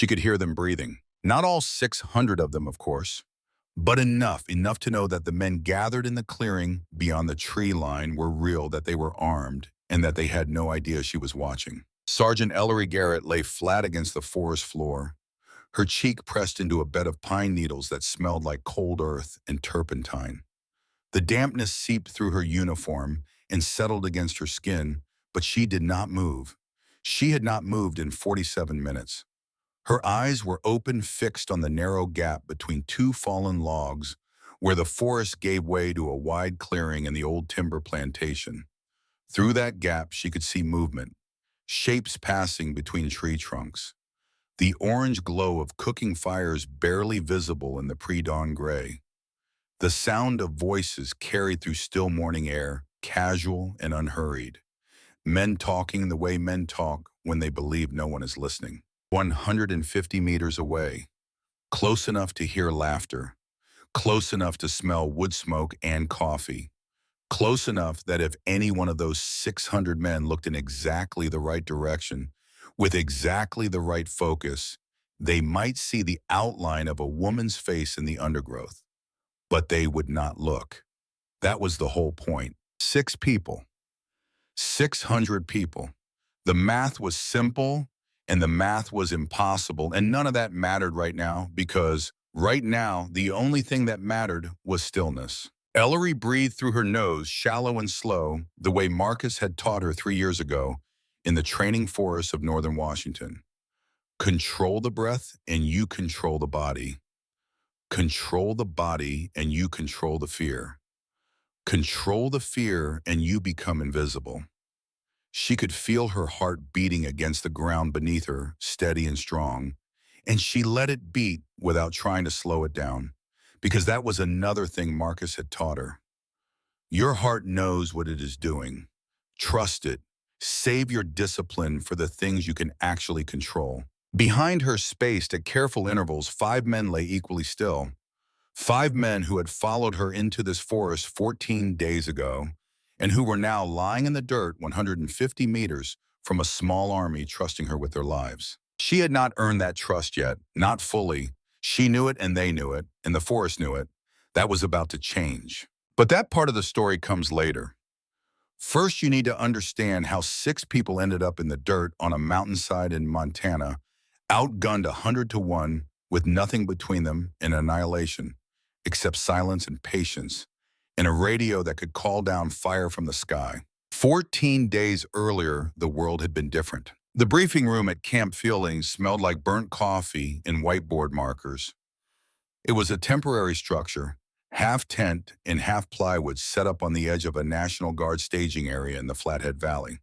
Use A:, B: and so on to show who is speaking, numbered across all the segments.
A: She could hear them breathing. Not all 600 of them, of course, but enough to know that the men gathered in the clearing beyond the tree line were real, that they were armed, and that they had no idea she was watching. Sergeant Ellery Garrett lay flat against the forest floor, her cheek pressed into a bed of pine needles that smelled like cold earth and turpentine. The dampness seeped through her uniform and settled against her skin, but she did not move. She had not moved in 47 minutes. Her eyes were open, fixed on the narrow gap between two fallen logs where the forest gave way to a wide clearing in the old timber plantation. Through that gap, she could see movement, shapes passing between tree trunks, the orange glow of cooking fires barely visible in the pre-dawn gray. The sound of voices carried through still morning air, casual and unhurried. Men talking the way men talk when they believe no one is listening. 150 meters away, close enough to hear laughter, close enough to smell wood smoke and coffee, close enough that if any one of those 600 men looked in exactly the right direction, with exactly the right focus, they might see the outline of a woman's face in the undergrowth. But they would not look. That was the whole point. 6 people. 600 people. The math was simple and the math was impossible, and none of that mattered right now, because right now the only thing that mattered was stillness. Ellery breathed through her nose, shallow and slow, the way Marcus had taught her 3 years ago in the training forests of northern Washington. Control the breath and you control the body. Control the body and you control the fear. Control the fear and you become invisible. She could feel her heart beating against the ground beneath her, steady and strong, and she let it beat without trying to slow it down, because that was another thing Marcus had taught her. Your heart knows what it is doing. Trust it. Save your discipline for the things you can actually control. Behind her, spaced at careful intervals, 5 men lay equally still. 5 men who had followed her into this forest 14 days ago, and who were now lying in the dirt 150 meters from a small army trusting her with their lives. She had not earned that trust yet, not fully. She knew it and they knew it, and the forest knew it. That was about to change. But that part of the story comes later. First, you need to understand how 6 people ended up in the dirt on a mountainside in Montana, outgunned 100 to 1, with nothing between them and annihilation, except silence and patience, and a radio that could call down fire from the sky. 14 days earlier, the world had been different. The briefing room at Camp Fielding smelled like burnt coffee and whiteboard markers. It was a temporary structure, half tent and half plywood, set up on the edge of a National Guard staging area in the Flathead Valley.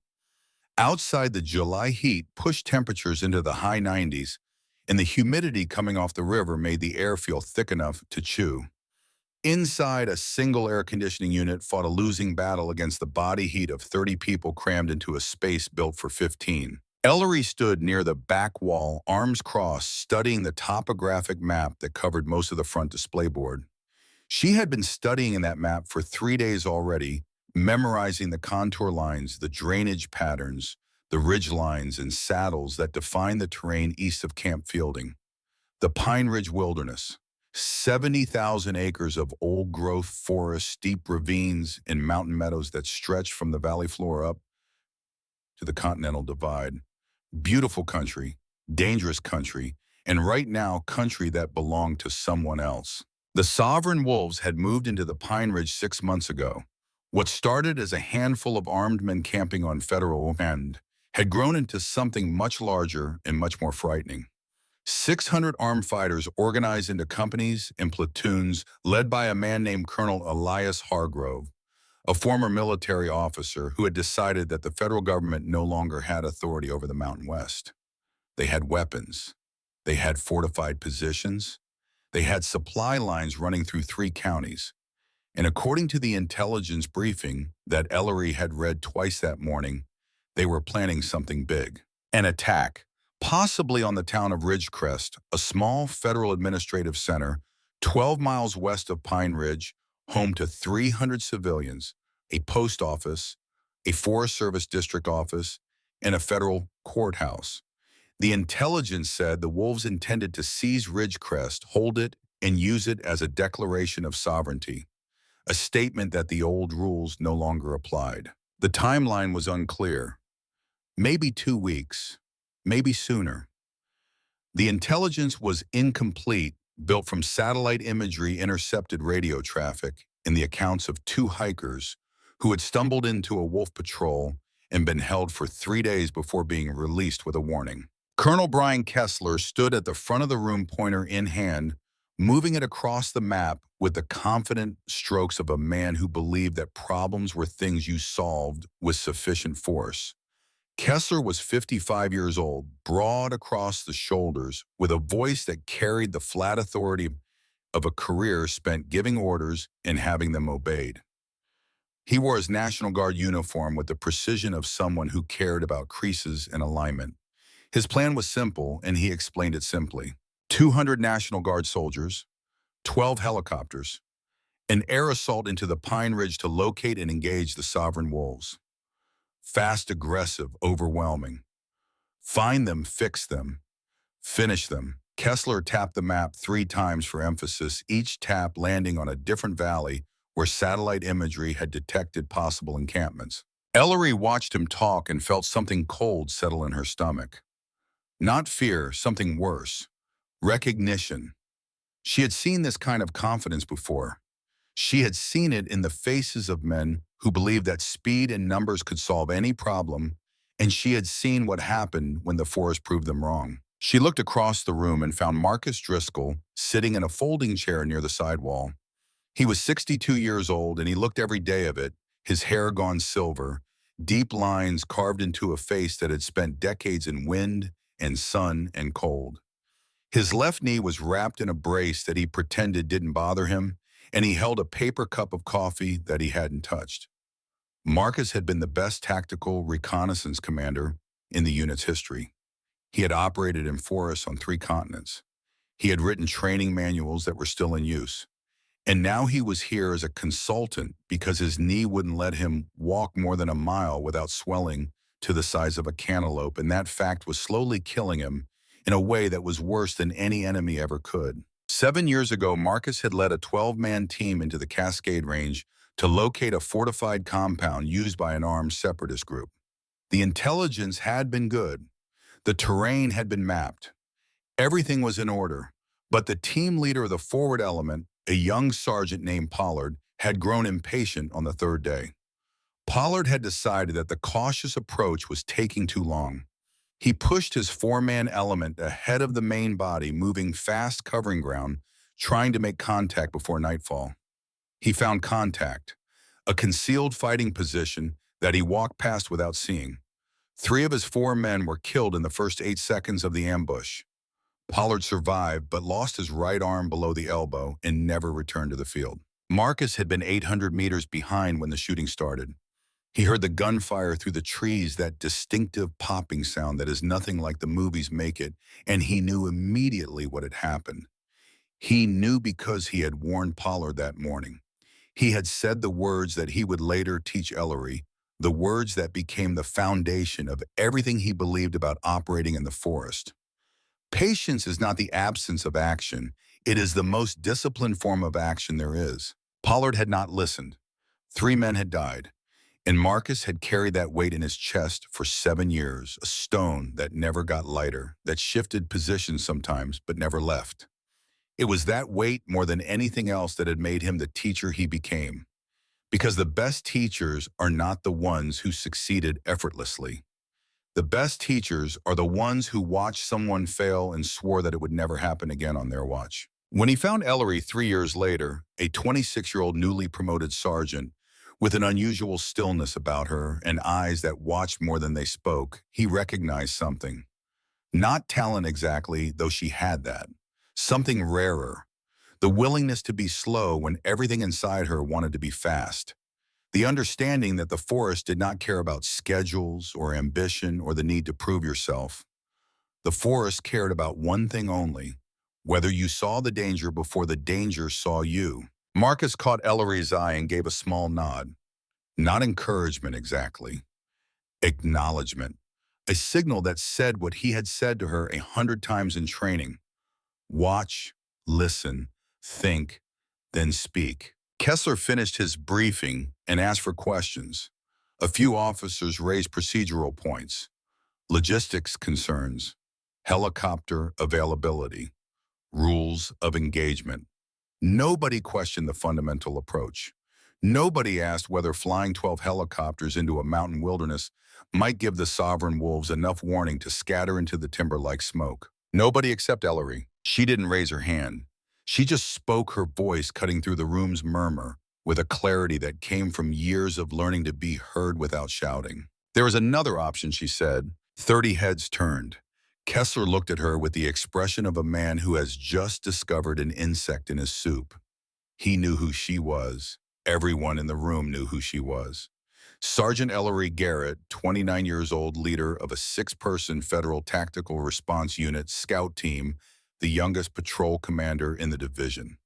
A: Outside, the July heat pushed temperatures into the high 90s, and the humidity coming off the river made the air feel thick enough to chew. Inside, a single air conditioning unit fought a losing battle against the body heat of 30 people crammed into a space built for 15. Ellery stood near the back wall, arms crossed, studying the topographic map that covered most of the front display board. She had been studying in that map for 3 days already, memorizing the contour lines, the drainage patterns, the ridge lines and saddles that define the terrain east of Camp Fielding. The Pine Ridge Wilderness. 70,000 acres of old-growth forest, steep ravines, and mountain meadows that stretch from the valley floor up to the Continental Divide. Beautiful country, dangerous country, and right now, country that belonged to someone else. The sovereign wolves had moved into the Pine Ridge 6 months ago. What started as a handful of armed men camping on federal land had grown into something much larger and much more frightening. 600 armed fighters organized into companies and platoons led by a man named Colonel Elias Hargrove, a former military officer who had decided that the federal government no longer had authority over the Mountain West. They had weapons. They had fortified positions. They had supply lines running through 3 counties. And according to the intelligence briefing that Ellery had read twice that morning, they were planning something big. An attack, possibly on the town of Ridgecrest, a small federal administrative center 12 miles west of Pine Ridge, home to 300 civilians, a post office, a Forest Service district office, and a federal courthouse. The intelligence said the wolves intended to seize Ridgecrest, hold it, and use it as a declaration of sovereignty, a statement that the old rules no longer applied. The timeline was unclear. Maybe 2 weeks, maybe sooner. The intelligence was incomplete, built from satellite imagery, intercepted radio traffic, and the accounts of 2 hikers who had stumbled into a wolf patrol and been held for 3 days before being released with a warning. Colonel Brian Kessler stood at the front of the room, pointer in hand, moving it across the map with the confident strokes of a man who believed that problems were things you solved with sufficient force. Kessler was 55 years old, broad across the shoulders, with a voice that carried the flat authority of a career spent giving orders and having them obeyed. He wore his National Guard uniform with the precision of someone who cared about creases and alignment. His plan was simple, and he explained it simply. 200 National Guard soldiers, 12 helicopters, an air assault into the Pine Ridge to locate and engage the sovereign wolves. Fast, aggressive, overwhelming. Find them, fix them, finish them. Kessler tapped the map 3 times for emphasis, each tap landing on a different valley where satellite imagery had detected possible encampments. Ellery watched him talk and felt something cold settle in her stomach. Not fear, something worse. Recognition. She had seen this kind of confidence before. She had seen it in the faces of men who believed that speed and numbers could solve any problem, and she had seen what happened when the force proved them wrong. She looked across the room and found Marcus Driscoll sitting in a folding chair near the sidewall. He was 62 years old, and he looked every day of it, his hair gone silver, deep lines carved into a face that had spent decades in wind and sun and cold. His left knee was wrapped in a brace that he pretended didn't bother him, and he held a paper cup of coffee that he hadn't touched. Marcus had been the best tactical reconnaissance commander in the unit's history. He had operated in forests on 3 continents. He had written training manuals that were still in use. And now he was here as a consultant because his knee wouldn't let him walk more than a mile without swelling to the size of a cantaloupe, and that fact was slowly killing him in a way that was worse than any enemy ever could. 7 years ago, Marcus had led a 12-man team into the Cascade Range to locate a fortified compound used by an armed separatist group. The intelligence had been good. The terrain had been mapped. Everything was in order. But the team leader of the forward element, a young sergeant named Pollard, had grown impatient on the 3rd day. Pollard had decided that the cautious approach was taking too long. He pushed his 4-man element ahead of the main body, moving fast, covering ground, trying to make contact before nightfall. He found contact, a concealed fighting position that he walked past without seeing. 3 of his 4 men were killed in the first 8 seconds of the ambush. Pollard survived, but lost his right arm below the elbow and never returned to the field. Marcus had been 800 meters behind when the shooting started. He heard the gunfire through the trees, that distinctive popping sound that is nothing like the movies make it, and he knew immediately what had happened. He knew because he had warned Pollard that morning. He had said the words that he would later teach Ellery, the words that became the foundation of everything he believed about operating in the forest. Patience is not the absence of action. It is the most disciplined form of action there is. Pollard had not listened. 3 men had died. And Marcus had carried that weight in his chest for 7 years, a stone that never got lighter, that shifted positions sometimes but never left. It was that weight more than anything else that had made him the teacher he became. Because the best teachers are not the ones who succeeded effortlessly. The best teachers are the ones who watched someone fail and swore that it would never happen again on their watch. When he found Ellery 3 years later, a 26-year-old newly promoted sergeant, with an unusual stillness about her and eyes that watched more than they spoke, he recognized something. Not talent exactly, though she had that. Something rarer. The willingness to be slow when everything inside her wanted to be fast. The understanding that the forest did not care about schedules or ambition or the need to prove yourself. The forest cared about one thing only, whether you saw the danger before the danger saw you. Marcus caught Ellery's eye and gave a small nod. Not encouragement exactly. Acknowledgement. a signal that said what he had said to her 100 times in training. Watch, listen, think, then speak. Kessler finished his briefing and asked for questions. A few officers raised procedural points, logistics concerns, helicopter availability, rules of engagement. Nobody questioned the fundamental approach. Nobody asked whether flying 12 helicopters into a mountain wilderness might give the sovereign wolves enough warning to scatter into the timber like smoke. Nobody except Ellery. She didn't raise her hand. She just spoke, her voice cutting through the room's murmur with a clarity that came from years of learning to be heard without shouting. There was another option, she said. 30 heads turned. Kessler looked at her with the expression of a man who has just discovered an insect in his soup. He knew who she was. Everyone in the room knew who she was. Sergeant Ellery Garrett, 29 years old, leader of a 6-person Federal Tactical Response Unit scout team, the youngest patrol commander in the division.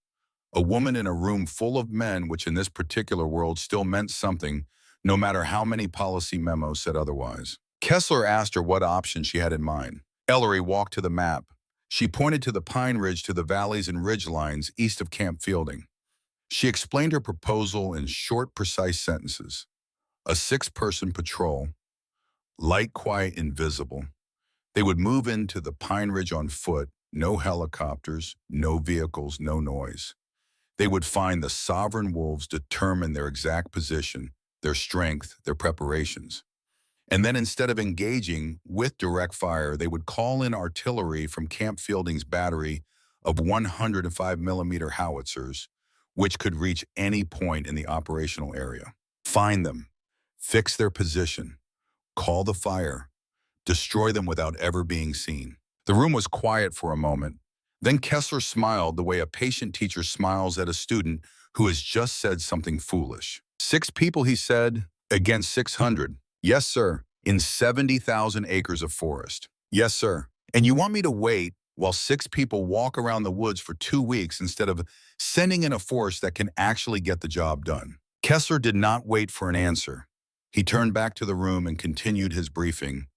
A: A woman in a room full of men, which in this particular world still meant something, no matter how many policy memos said otherwise. Kessler asked her what option she had in mind. Ellery walked to the map. She pointed to the Pine Ridge, to the valleys and ridge lines east of Camp Fielding. She explained her proposal in short, precise sentences. A 6-person patrol, light, quiet, invisible. They would move into the Pine Ridge on foot, no helicopters, no vehicles, no noise. They would find the sovereign wolves, determine their exact position, their strength, their preparations. And then instead of engaging with direct fire, they would call in artillery from Camp Fielding's battery of 105mm howitzers, which could reach any point in the operational area. Find them, fix their position, call the fire, destroy them without ever being seen. The room was quiet for a moment. Then Kessler smiled the way a patient teacher smiles at a student who has just said something foolish. 6 people, he said, against 600. Yes, sir. In 70,000 acres of forest. Yes, sir. And you want me to wait while 6 people walk around the woods for 2 weeks instead of sending in a force that can actually get the job done? Kessler did not wait for an answer. He turned back to the room and continued his briefing.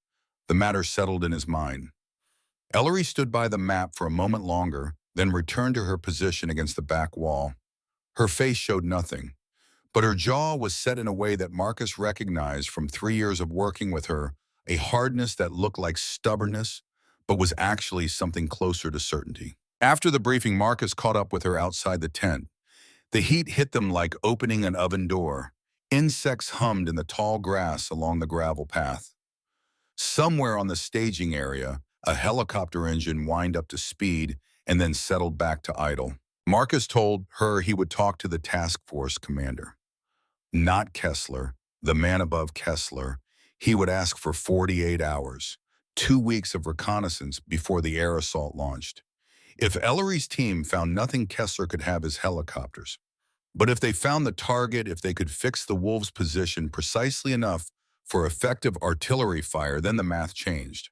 A: The matter settled in his mind. Ellery stood by the map for a moment longer, then returned to her position against the back wall. Her face showed nothing, but her jaw was set in a way that Marcus recognized from 3 years of working with her, a hardness that looked like stubbornness, but was actually something closer to certainty. After the briefing, Marcus caught up with her outside the tent. The heat hit them like opening an oven door. Insects hummed in the tall grass along the gravel path. Somewhere on the staging area, a helicopter engine whined up to speed and then settled back to idle. Marcus told her he would talk to the task force commander. Not Kessler, the man above Kessler. He would ask for 48 hours, 2 weeks of reconnaissance before the air assault launched. If Ellery's team found nothing, Kessler could have his helicopters. But if they found the target, if they could fix the wolves' position precisely enough for effective artillery fire, then the math changed.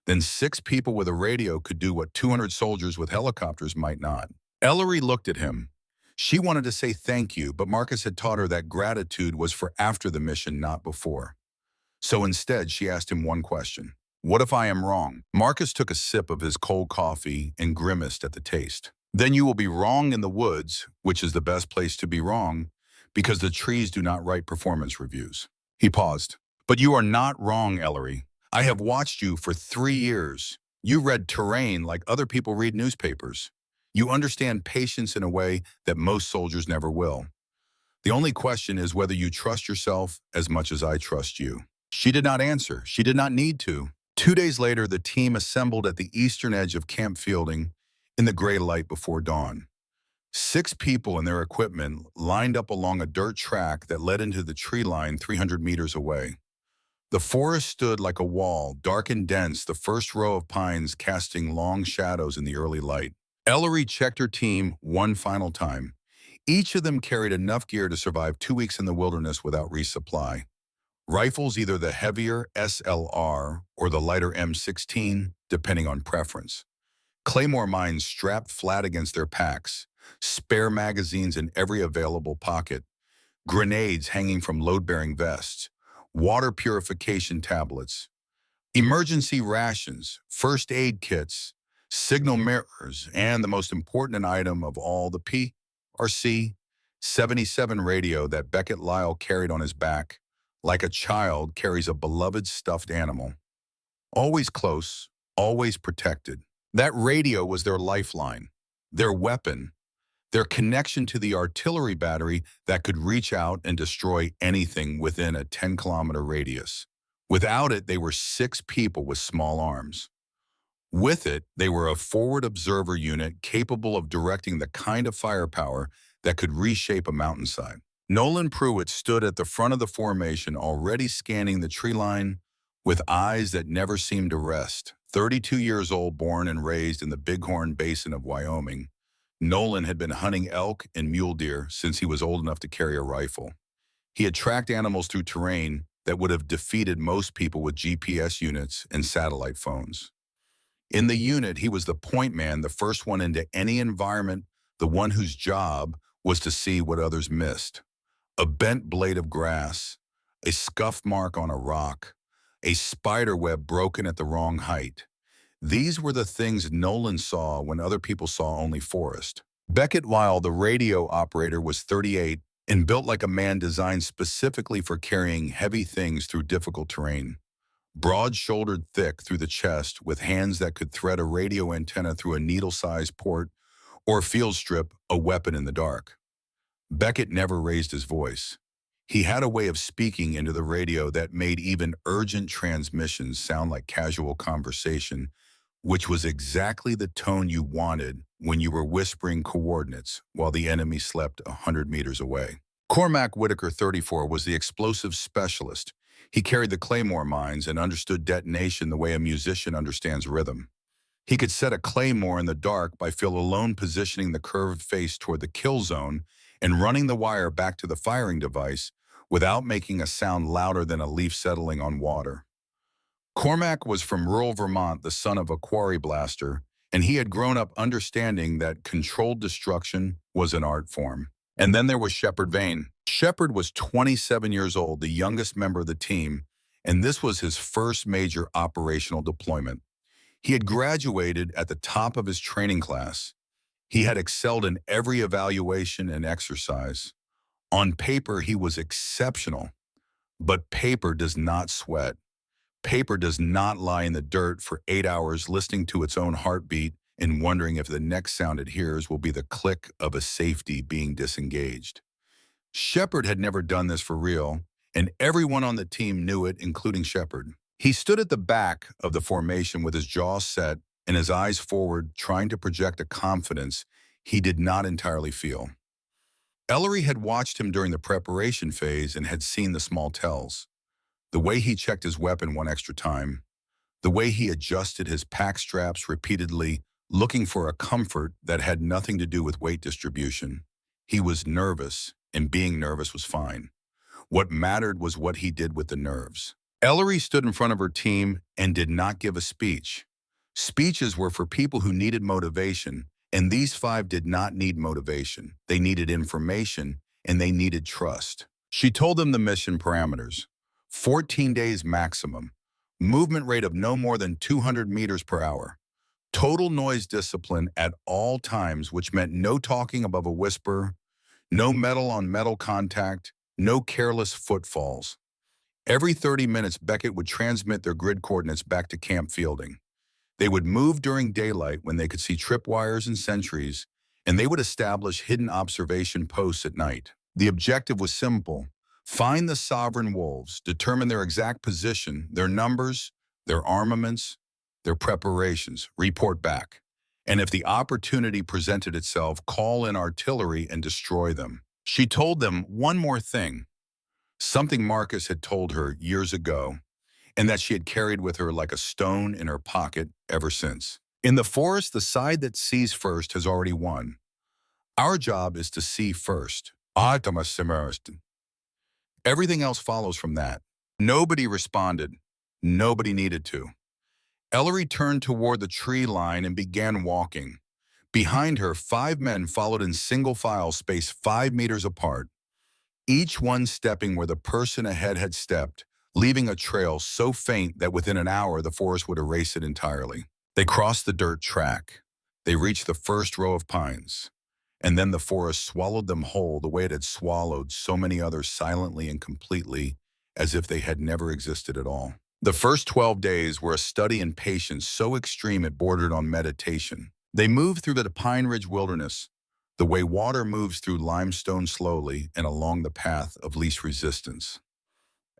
A: Then 6 people with a radio could do what 200 soldiers with helicopters might not. Ellery looked at him. She wanted to say thank you, but Marcus had taught her that gratitude was for after the mission, not before. So instead, she asked him one question. What if I am wrong? Marcus took a sip of his cold coffee and grimaced at the taste. Then you will be wrong in the woods, which is the best place to be wrong, because the trees do not write performance reviews. He paused. But you are not wrong, Ellery. I have watched you for 3 years. You read terrain like other people read newspapers. You understand patience in a way that most soldiers never will. The only question is whether you trust yourself as much as I trust you. She did not answer. She did not need to. 2 days later, the team assembled at the eastern edge of Camp Fielding in the gray light before dawn. 6 people and their equipment lined up along a dirt track that led into the tree line 300 meters away. The forest stood like a wall, dark and dense, the first row of pines casting long shadows in the early light. Ellery checked her team one final time. Each of them carried enough gear to survive 2 weeks in the wilderness without resupply. Rifles, either the heavier SLR or the lighter M16, depending on preference. Claymore mines strapped flat against their packs, spare magazines in every available pocket, grenades hanging from load-bearing vests, water purification tablets. Emergency rations, first aid kits, signal mirrors, and the most important item of all, the PRC-77 radio that Beckett Lyle carried on his back, like a child carries a beloved stuffed animal. Always close, always protected. That radio was their lifeline, their weapon, their connection to the artillery battery that could reach out and destroy anything within a 10-kilometer radius. Without it, they were 6 people with small arms. With it, they were a forward observer unit capable of directing the kind of firepower that could reshape a mountainside. Nolan Pruitt stood at the front of the formation, already scanning the tree line with eyes that never seemed to rest. 32 years old, born and raised in the Bighorn Basin of Wyoming, Nolan had been hunting elk and mule deer since he was old enough to carry a rifle. He had tracked animals through terrain that would have defeated most people with GPS units and satellite phones. In the unit, he was the point man, the first one into any environment, the one whose job was to see what others missed. A bent blade of grass, a scuff mark on a rock, a spider web broken at the wrong height. These were the things Nolan saw when other people saw only forest. Beckett Lyle, the radio operator, was 38 and built like a man designed specifically for carrying heavy things through difficult terrain. Broad-shouldered, thick through the chest, with hands that could thread a radio antenna through a needle-sized port or field strip a weapon in the dark. Beckett never raised his voice. He had a way of speaking into the radio that made even urgent transmissions sound like casual conversation, which was exactly the tone you wanted when you were whispering coordinates while the enemy slept 100 meters away. Cormac Whitaker, 34, was the explosive specialist. He carried the claymore mines and understood detonation the way a musician understands rhythm. He could set a claymore in the dark by feel alone positioning the curved face toward the kill zone and running the wire back to the firing device without making a sound louder than a leaf settling on water. Cormac was from rural Vermont, the son of a quarry blaster, and he had grown up understanding that controlled destruction was an art form. And then there was Shepard Vane. Shepard was 27 years old, the youngest member of the team, and this was his first major operational deployment. He had graduated at the top of his training class. He had excelled in every evaluation and exercise. On paper, he was exceptional, but paper does not sweat. Paper does not lie in the dirt for 8 hours listening to its own heartbeat and wondering if the next sound it hears will be the click of a safety being disengaged. Shepard had never done this for real, and everyone on the team knew it, including Shepard. He stood at the back of the formation with his jaw set and his eyes forward, trying to project a confidence he did not entirely feel. Ellery had watched him during the preparation phase and had seen the small tells. The way he checked his weapon one extra time, the way he adjusted his pack straps repeatedly, looking for a comfort that had nothing to do with weight distribution. He was nervous, and being nervous was fine. What mattered was what he did with the nerves. Ellery stood in front of her team and did not give a speech. Speeches were for people who needed motivation, and these 5 did not need motivation. They needed information, and they needed trust. She told them the mission parameters: 14 days maximum, movement rate of no more than 200 meters per hour, total noise discipline at all times, which meant no talking above a whisper, no metal-on-metal contact, no careless footfalls. Every 30 minutes, Beckett would transmit their grid coordinates back to camp fielding. They would move during daylight when they could see tripwires and sentries, and they would establish hidden observation posts at night. The objective was simple: find the sovereign wolves, determine their exact position, their numbers, their armaments, their preparations, report back. And if the opportunity presented itself, call in artillery and destroy them. She told them one more thing, something Marcus had told her years ago, and that she had carried with her like a stone in her pocket ever since. In the forest, the side that sees first has already won. Our job is to see first. Everything else follows from that. Nobody responded. Nobody needed to. Ellery turned toward the tree line and began walking. Behind her, 5 men followed in single file, spaced 5 meters apart, each one stepping where the person ahead had stepped, leaving a trail so faint that within an hour the forest would erase it entirely. They crossed the dirt track. They reached the first row of pines. And then the forest swallowed them whole the way it had swallowed so many others silently and completely, as if they had never existed at all. The first 12 days were a study in patience so extreme it bordered on meditation. They moved through the Pine Ridge Wilderness, the way water moves through limestone slowly and along the path of least resistance.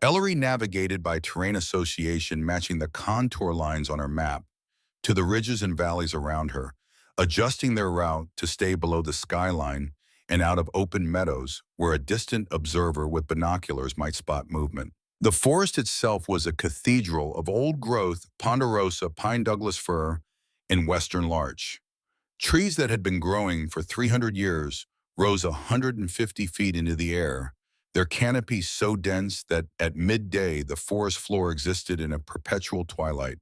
A: Ellery navigated by terrain association matching the contour lines on her map to the ridges and valleys around her, adjusting their route to stay below the skyline and out of open meadows where a distant observer with binoculars might spot movement. The forest itself was a cathedral of old-growth ponderosa pine Douglas fir and western larch. Trees that had been growing for 300 years rose 150 feet into the air, their canopies so dense that at midday the forest floor existed in a perpetual twilight.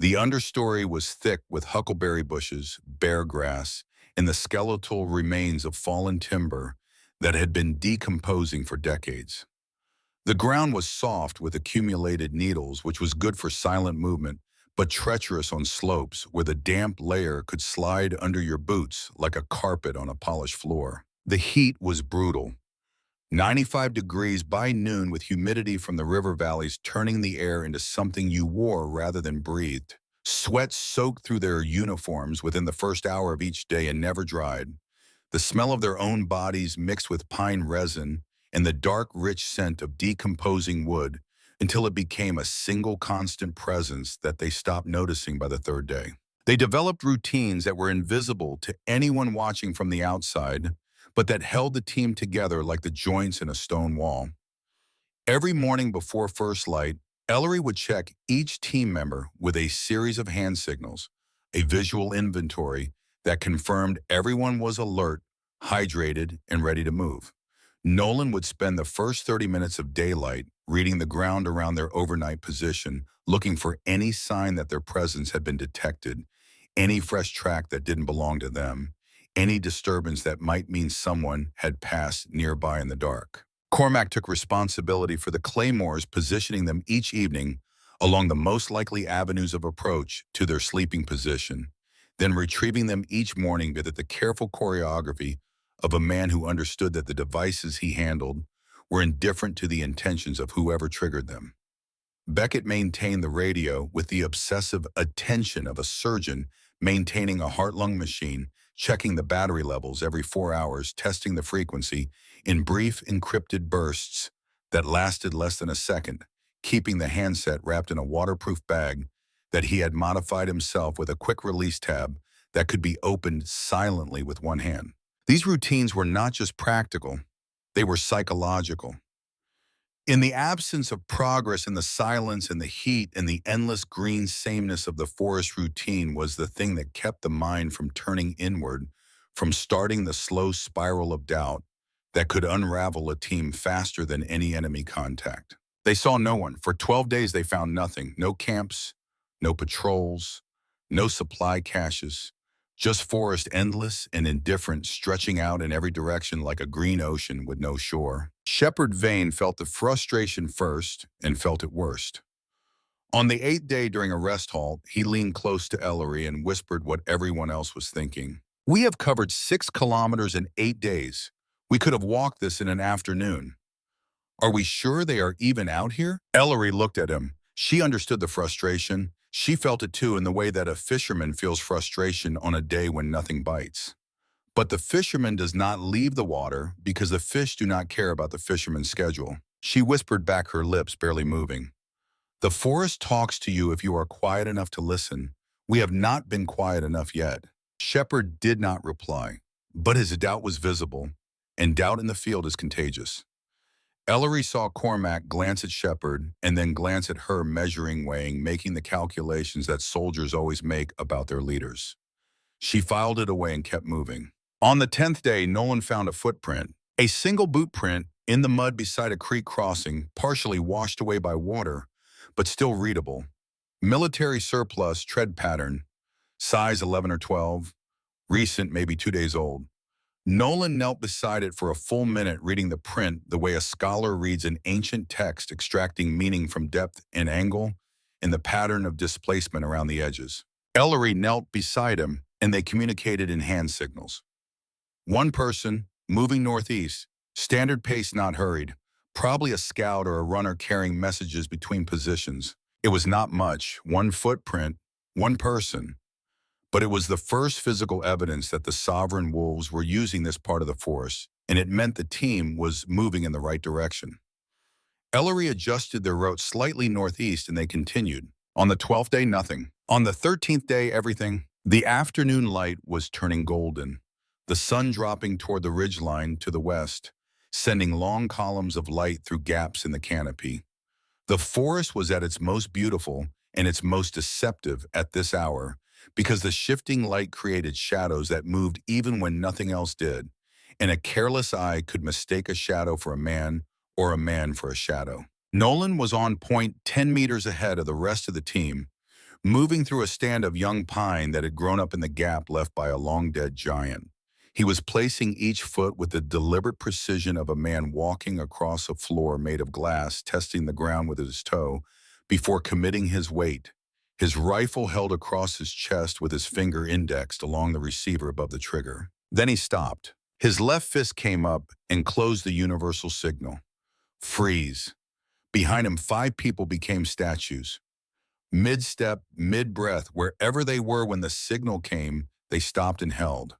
A: The understory was thick with huckleberry bushes, bare grass, and the skeletal remains of fallen timber that had been decomposing for decades. The ground was soft with accumulated needles, which was good for silent movement, but treacherous on slopes where the damp layer could slide under your boots like a carpet on a polished floor. The heat was brutal. 95 degrees by noon with humidity from the river valleys turning the air into something you wore rather than breathed. Sweat soaked through their uniforms within the first hour of each day and never dried. The smell of their own bodies mixed with pine resin and the dark, rich scent of decomposing wood until it became a single constant presence that they stopped noticing by the third day. They developed routines that were invisible to anyone watching from the outside, but that held the team together like the joints in a stone wall. Every morning before first light, Ellery would check each team member with a series of hand signals, a visual inventory that confirmed everyone was alert, hydrated, and ready to move. Nolan would spend the first 30 minutes of daylight reading the ground around their overnight position, looking for any sign that their presence had been detected, any fresh track that didn't belong to them, any disturbance that might mean someone had passed nearby in the dark. Cormac took responsibility for the claymores, positioning them each evening along the most likely avenues of approach to their sleeping position, then retrieving them each morning with the careful choreography of a man who understood that the devices he handled were indifferent to the intentions of whoever triggered them. Beckett maintained the radio with the obsessive attention of a surgeon maintaining a heart-lung machine, checking the battery levels every 4 hours, testing the frequency in brief encrypted bursts that lasted less than a second, keeping the handset wrapped in a waterproof bag that he had modified himself with a quick-release tab that could be opened silently with one hand. These routines were not just practical, they were psychological. In the absence of progress, in the silence and the heat and the endless green sameness of the forest routine was the thing that kept the mind from turning inward, from starting the slow spiral of doubt that could unravel a team faster than any enemy contact. They saw no one. For 12 days they found nothing. No camps, no patrols, no supply caches. Just forest endless and indifferent, stretching out in every direction like a green ocean with no shore. Shepard Vane felt the frustration first and felt it worst. On the 8th day during a rest halt, he leaned close to Ellery and whispered what everyone else was thinking. "We have covered 6 kilometers in 8 days. We could have walked this in an afternoon. Are we sure they are even out here?" Ellery looked at him. She understood the frustration. She felt it too in the way that a fisherman feels frustration on a day when nothing bites. But the fisherman does not leave the water because the fish do not care about the fisherman's schedule. She whispered back, her lips barely moving. "The forest talks to you if you are quiet enough to listen. We have not been quiet enough yet." Shepard did not reply, but his doubt was visible, and doubt in the field is contagious. Ellery saw Cormac glance at Shepard and then glance at her, measuring, weighing, making the calculations that soldiers always make about their leaders. She filed it away and kept moving. On the 10th day, Nolan found a footprint, a single boot print in the mud beside a creek crossing, partially washed away by water, but still readable. Military surplus tread pattern, size 11 or 12, recent, maybe 2 days old. Nolan knelt beside it for a full minute reading the print the way a scholar reads an ancient text, extracting meaning from depth and angle and the pattern of displacement around the edges. Ellery knelt beside him, and they communicated in hand signals. One person, moving northeast, standard pace not hurried, probably a scout or a runner carrying messages between positions. It was not much, one footprint, one person, but it was the first physical evidence that the sovereign wolves were using this part of the forest, and it meant the team was moving in the right direction. Ellery adjusted their route slightly northeast, and they continued. On the 12th day, nothing. On the 13th day, everything. The afternoon light was turning golden, the sun dropping toward the ridgeline to the west, sending long columns of light through gaps in the canopy. The forest was at its most beautiful and its most deceptive at this hour, because the shifting light created shadows that moved even when nothing else did, and a careless eye could mistake a shadow for a man or a man for a shadow. Nolan was on point 10 meters ahead of the rest of the team, moving through a stand of young pine that had grown up in the gap left by a long-dead giant. He was placing each foot with the deliberate precision of a man walking across a floor made of glass, testing the ground with his toe before committing his weight, his rifle held across his chest with his finger indexed along the receiver above the trigger. Then he stopped. His left fist came up and closed the universal signal. Freeze. Behind him, 5 people became statues. Mid-step, mid-breath, wherever they were when the signal came, they stopped and held.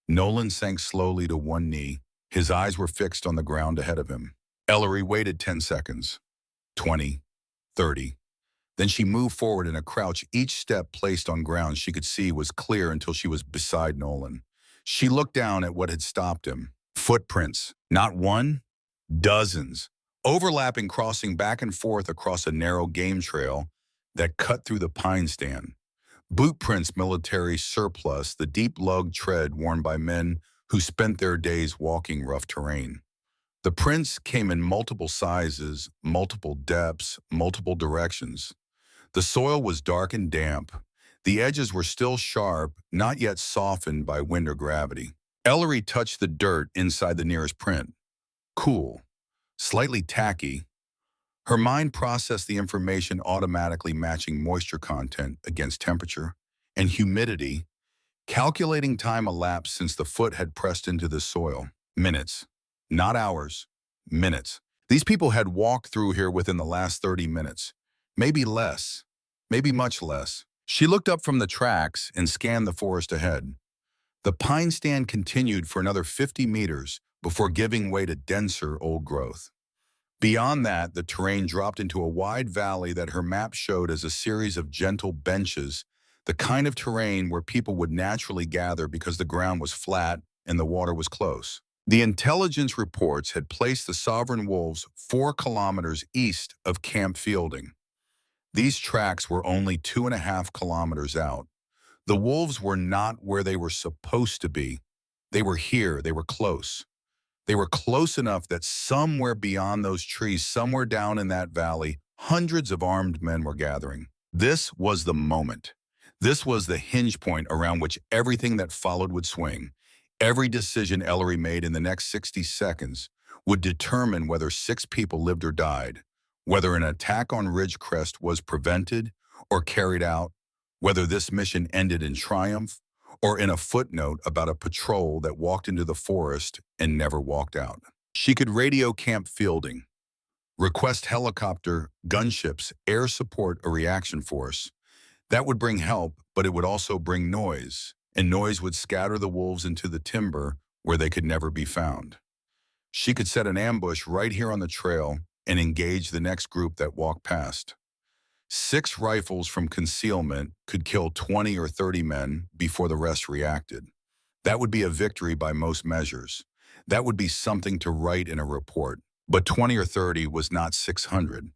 A: Nolan sank slowly to one knee. His eyes were fixed on the ground ahead of him. Ellery waited 10 seconds. 20. 30. Then she moved forward in a crouch. Each step placed on ground she could see was clear until she was beside Nolan. She looked down at what had stopped him. Footprints. Not one, dozens. Overlapping, crossing back and forth across a narrow game trail that cut through the pine stand. Boot prints, military surplus, the deep lug tread worn by men who spent their days walking rough terrain. The prints came in multiple sizes, multiple depths, multiple directions. The soil was dark and damp. The edges were still sharp, not yet softened by wind or gravity. Ellery touched the dirt inside the nearest print. Cool, slightly tacky. Her mind processed the information, automatically matching moisture content against temperature and humidity, calculating time elapsed since the foot had pressed into the soil. Minutes, not hours, minutes. These people had walked through here within the last 30 minutes, maybe less, maybe much less. She looked up from the tracks and scanned the forest ahead. The pine stand continued for another 50 meters before giving way to denser old growth. Beyond that, the terrain dropped into a wide valley that her map showed as a series of gentle benches, the kind of terrain where people would naturally gather because the ground was flat and the water was close. The intelligence reports had placed the sovereign wolves 4 kilometers east of Camp Fielding. These tracks were only 2.5 kilometers out. The wolves were not where they were supposed to be. They were here, they were close. They were close enough that somewhere beyond those trees, somewhere down in that valley, hundreds of armed men were gathering. This was the moment. This was the hinge point around which everything that followed would swing. Every decision Ellery made in the next 60 seconds would determine whether 6 people lived or died, whether an attack on Ridgecrest was prevented or carried out, whether this mission ended in triumph, or in a footnote about a patrol that walked into the forest and never walked out. She could radio Camp Fielding, request helicopter, gunships, air support, a reaction force. That would bring help, but it would also bring noise, and noise would scatter the wolves into the timber where they could never be found. She could set an ambush right here on the trail and engage the next group that walked past. 6 rifles from concealment could kill 20 or 30 men before the rest reacted. That would be a victory by most measures. That would be something to write in a report. But 20 or 30 was not 600.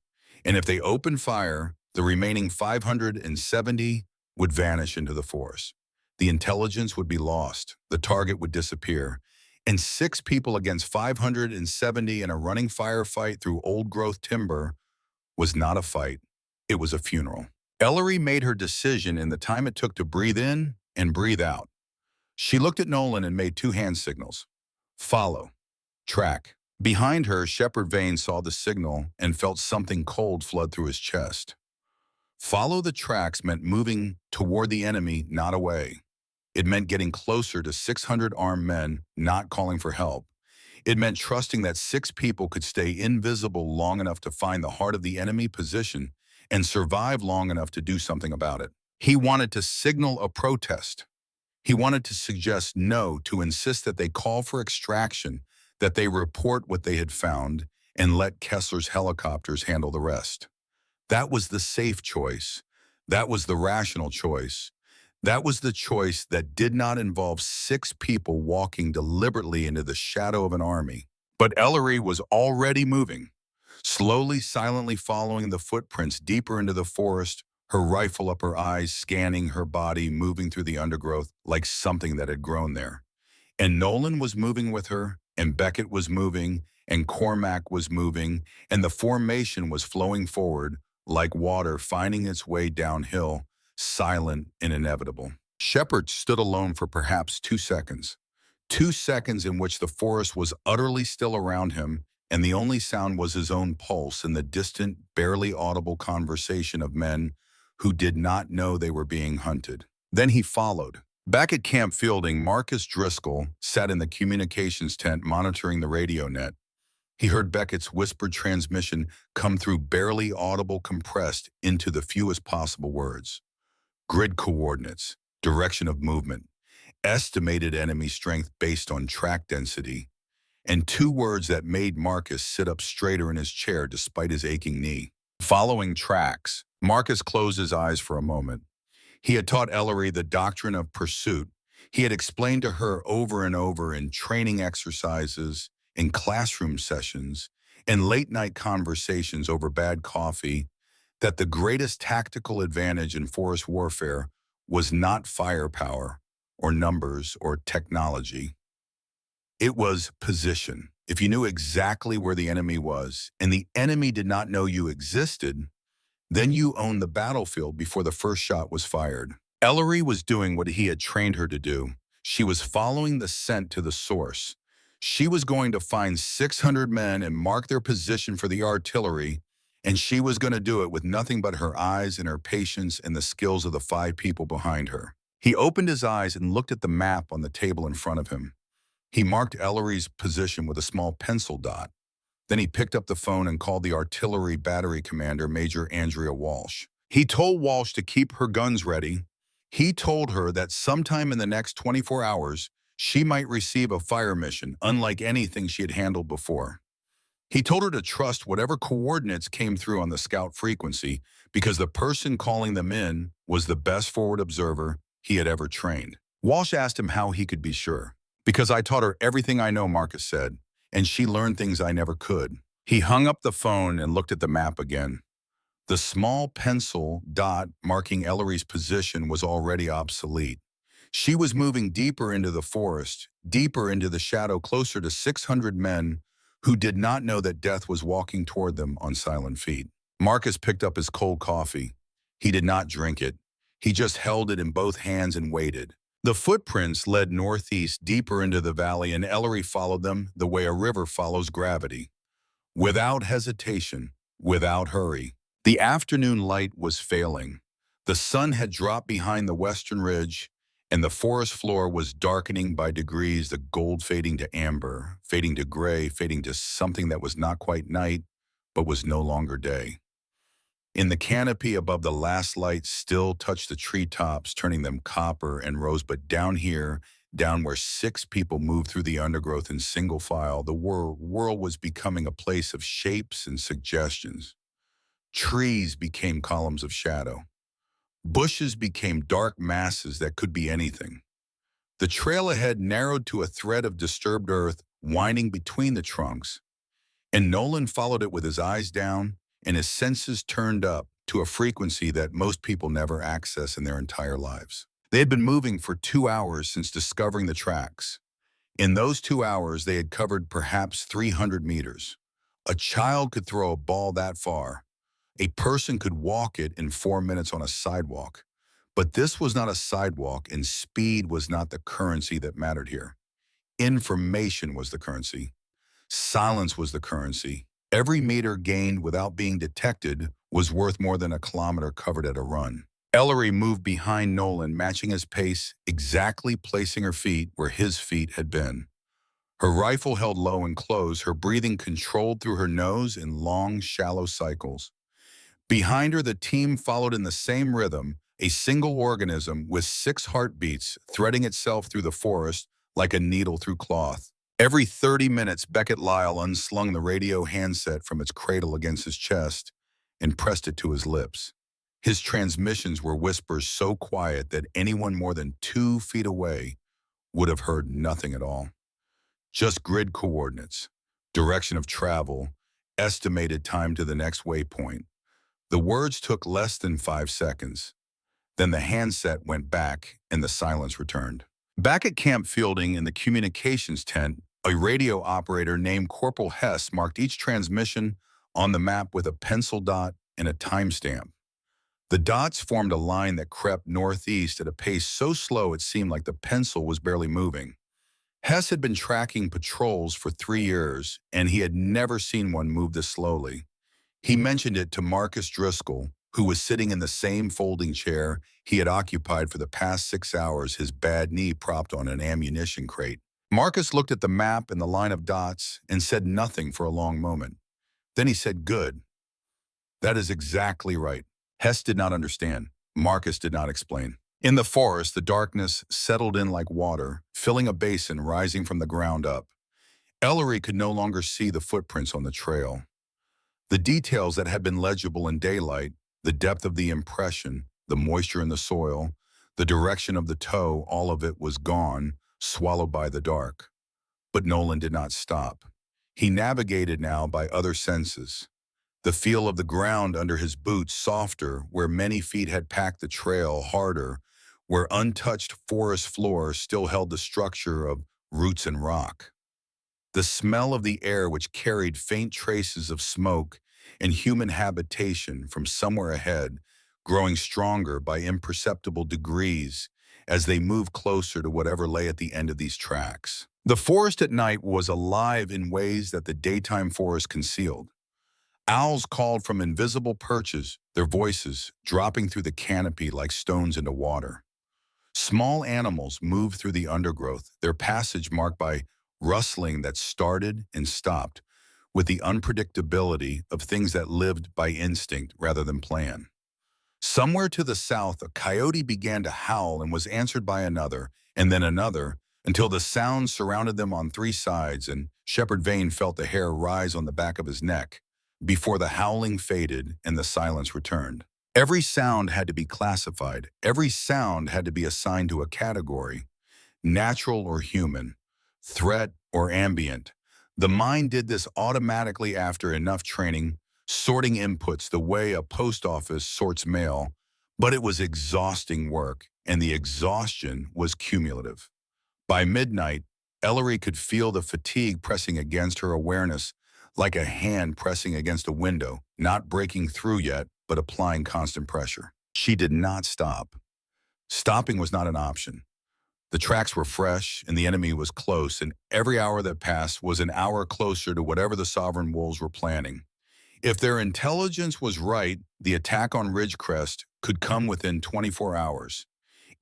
A: And if they opened fire, the remaining 570 would vanish into the forest. The intelligence would be lost. The target would disappear. And 6 people against 570 in a running firefight through old-growth timber was not a fight. It was a funeral. Ellery made her decision in the time it took to breathe in and breathe out. She looked at Nolan and made two hand signals. Follow. Track. Behind her, Shepard Vane saw the signal and felt something cold flood through his chest. Follow the tracks meant moving toward the enemy, not away. It meant getting closer to 600 armed men, not calling for help. It meant trusting that 6 people could stay invisible long enough to find the heart of the enemy position and survive long enough to do something about it. He wanted to signal a protest. He wanted to suggest no, to insist that they call for extraction, that they report what they had found, and let Kessler's helicopters handle the rest. That was the safe choice. That was the rational choice. That was the choice that did not involve 6 people walking deliberately into the shadow of an army. But Ellery was already moving, slowly, silently following the footprints deeper into the forest, her rifle up her eyes, scanning her body, moving through the undergrowth like something that had grown there. And Nolan was moving with her, and Beckett was moving, and Cormac was moving, and the formation was flowing forward like water finding its way downhill, silent and inevitable. Shepard stood alone for perhaps 2 seconds. 2 seconds in which the forest was utterly still around him, and the only sound was his own pulse and the distant, barely audible conversation of men who did not know they were being hunted. Then he followed. Back at Camp Fielding, Marcus Driscoll sat in the communications tent monitoring the radio net. He heard Beckett's whispered transmission come through barely audible, compressed into the fewest possible words. Grid coordinates, direction of movement, estimated enemy strength based on track density, and 2 words that made Marcus sit up straighter in his chair despite his aching knee. Following tracks. Marcus closed his eyes for a moment. He had taught Ellery the doctrine of pursuit. He had explained to her over and over in training exercises, in classroom sessions, in late-night conversations over bad coffee, that the greatest tactical advantage in forest warfare was not firepower or numbers or technology. It was position. If you knew exactly where the enemy was, and the enemy did not know you existed, then you owned the battlefield before the first shot was fired. Ellery was doing what he had trained her to do. She was following the scent to the source. She was going to find 600 men and mark their position for the artillery, and she was going to do it with nothing but her eyes and her patience and the skills of the 5 people behind her. He opened his eyes and looked at the map on the table in front of him. He marked Ellery's position with a small pencil dot. Then he picked up the phone and called the artillery battery commander, Major Andrea Walsh. He told Walsh to keep her guns ready. He told her that sometime in the next 24 hours, she might receive a fire mission, unlike anything she had handled before. He told her to trust whatever coordinates came through on the scout frequency, because the person calling them in was the best forward observer he had ever trained. Walsh asked him how he could be sure. "Because I taught her everything I know," Marcus said, "and she learned things I never could." He hung up the phone and looked at the map again. The small pencil dot marking Ellery's position was already obsolete. She was moving deeper into the forest, deeper into the shadow, closer to 600 men who did not know that death was walking toward them on silent feet. Marcus picked up his cold coffee. He did not drink it. He just held it in both hands and waited. The footprints led northeast deeper into the valley, and Ellery followed them the way a river follows gravity. Without hesitation, without hurry. The afternoon light was failing. The sun had dropped behind the western ridge, and the forest floor was darkening by degrees, the gold fading to amber, fading to gray, fading to something that was not quite night, but was no longer day. In the canopy above, the last light still touched the treetops, turning them copper and rose, but down here, down where 6 people moved through the undergrowth in single file, the world was becoming a place of shapes and suggestions. Trees became columns of shadow. Bushes became dark masses that could be anything. The trail ahead narrowed to a thread of disturbed earth winding between the trunks, and Nolan followed it with his eyes down and his senses turned up to a frequency that most people never access in their entire lives. They had been moving for 2 hours since discovering the tracks. In those 2 hours, they had covered perhaps 300 meters. A child could throw a ball that far. A person could walk it in 4 minutes on a sidewalk. But this was not a sidewalk, and speed was not the currency that mattered here. Information was the currency. Silence was the currency. Every meter gained without being detected was worth more than a kilometer covered at a run. Ellery moved behind Nolan, matching his pace, exactly placing her feet where his feet had been. Her rifle held low and close, her breathing controlled through her nose in long, shallow cycles. Behind her, the team followed in the same rhythm, a single organism with 6 heartbeats threading itself through the forest like a needle through cloth. Every 30 minutes, Beckett Lyle unslung the radio handset from its cradle against his chest and pressed it to his lips. His transmissions were whispers so quiet that anyone more than 2 feet away would have heard nothing at all. Just grid coordinates, direction of travel, estimated time to the next waypoint. The words took less than 5 seconds. Then the handset went back and the silence returned. Back at Camp Fielding in the communications tent, a radio operator named Corporal Hess marked each transmission on the map with a pencil dot and a timestamp. The dots formed a line that crept northeast at a pace so slow it seemed like the pencil was barely moving. Hess had been tracking patrols for 3 years, and he had never seen one move this slowly. He mentioned it to Marcus Driscoll, who was sitting in the same folding chair he had occupied for the past 6 hours, his bad knee propped on an ammunition crate. Marcus looked at the map and the line of dots and said nothing for a long moment. Then he said, "Good. That is exactly right." Hess did not understand. Marcus did not explain. In the forest, the darkness settled in like water, filling a basin rising from the ground up. Ellery could no longer see the footprints on the trail. The details that had been legible in daylight, the depth of the impression, the moisture in the soil, the direction of the toe, all of it was gone, swallowed by the dark. But Nolan did not stop. He navigated now by other senses. The feel of the ground under his boots softer, where many feet had packed the trail harder, where untouched forest floor still held the structure of roots and rock. The smell of the air, which carried faint traces of smoke and human habitation from somewhere ahead, growing stronger by imperceptible degrees as they moved closer to whatever lay at the end of these tracks. The forest at night was alive in ways that the daytime forest concealed. Owls called from invisible perches, their voices dropping through the canopy like stones into water. Small animals moved through the undergrowth, their passage marked by rustling that started and stopped, with the unpredictability of things that lived by instinct rather than plan. Somewhere to the south, a coyote began to howl and was answered by another, and then another, until the sound surrounded them on 3 sides, and Shepard Vane felt the hair rise on the back of his neck, before the howling faded and the silence returned. Every sound had to be classified. Every sound had to be assigned to a category, natural or human, threat or ambient. The mind did this automatically after enough training, sorting inputs the way a post office sorts mail, but it was exhausting work, and the exhaustion was cumulative. By midnight, Ellery could feel the fatigue pressing against her awareness, like a hand pressing against a window, not breaking through yet, but applying constant pressure. She did not stop. Stopping was not an option. The tracks were fresh, and the enemy was close, and every hour that passed was an hour closer to whatever the Sovereign Wolves were planning. If their intelligence was right, the attack on Ridgecrest could come within 24 hours.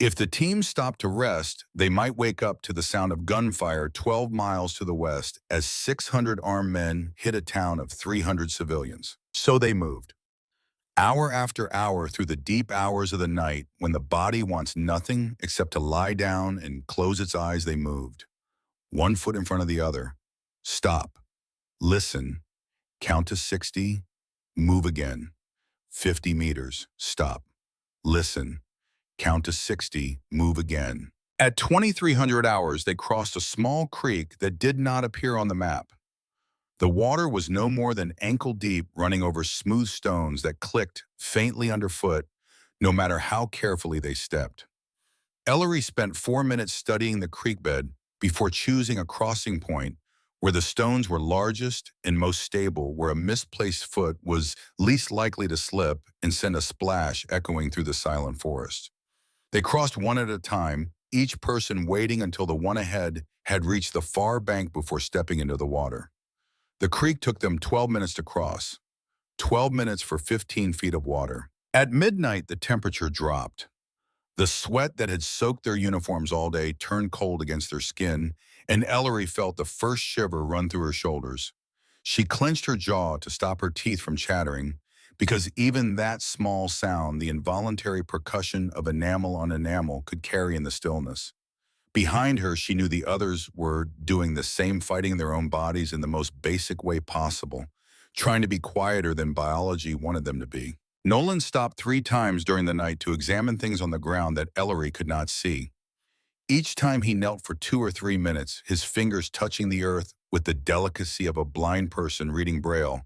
A: If the team stopped to rest, they might wake up to the sound of gunfire 12 miles to the west as 600 armed men hit a town of 300 civilians. So they moved. Hour after hour through the deep hours of the night, when the body wants nothing except to lie down and close its eyes, they moved. 1 foot in front of the other. Stop. Listen. Count to 60. Move again. 50 meters. Stop. Listen. Count to 60. Move again. At 2300 hours, they crossed a small creek that did not appear on the map. The water was no more than ankle deep, running over smooth stones that clicked faintly underfoot, no matter how carefully they stepped. Ellery spent 4 minutes studying the creek bed before choosing a crossing point where the stones were largest and most stable, where a misplaced foot was least likely to slip and send a splash echoing through the silent forest. They crossed one at a time, each person waiting until the one ahead had reached the far bank before stepping into the water. The creek took them 12 minutes to cross, 12 minutes for 15 feet of water. At midnight, the temperature dropped. The sweat that had soaked their uniforms all day turned cold against their skin, and Ellery felt the first shiver run through her shoulders. She clenched her jaw to stop her teeth from chattering, because even that small sound, the involuntary percussion of enamel on enamel, could carry in the stillness. Behind her, she knew the others were doing the same, fighting in their own bodies in the most basic way possible, trying to be quieter than biology wanted them to be. Nolan stopped 3 times during the night to examine things on the ground that Ellery could not see. Each time he knelt for 2 or 3 minutes, his fingers touching the earth with the delicacy of a blind person reading Braille.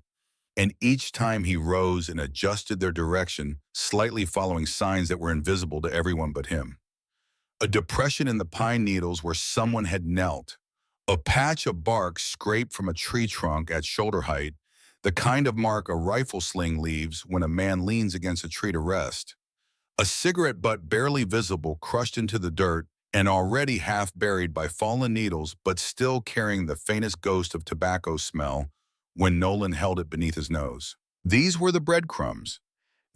A: And each time he rose and adjusted their direction, slightly following signs that were invisible to everyone but him. A depression in the pine needles where someone had knelt. A patch of bark scraped from a tree trunk at shoulder height, the kind of mark a rifle sling leaves when a man leans against a tree to rest. A cigarette butt barely visible, crushed into the dirt and already half buried by fallen needles, but still carrying the faintest ghost of tobacco smell when Nolan held it beneath his nose. These were the breadcrumbs.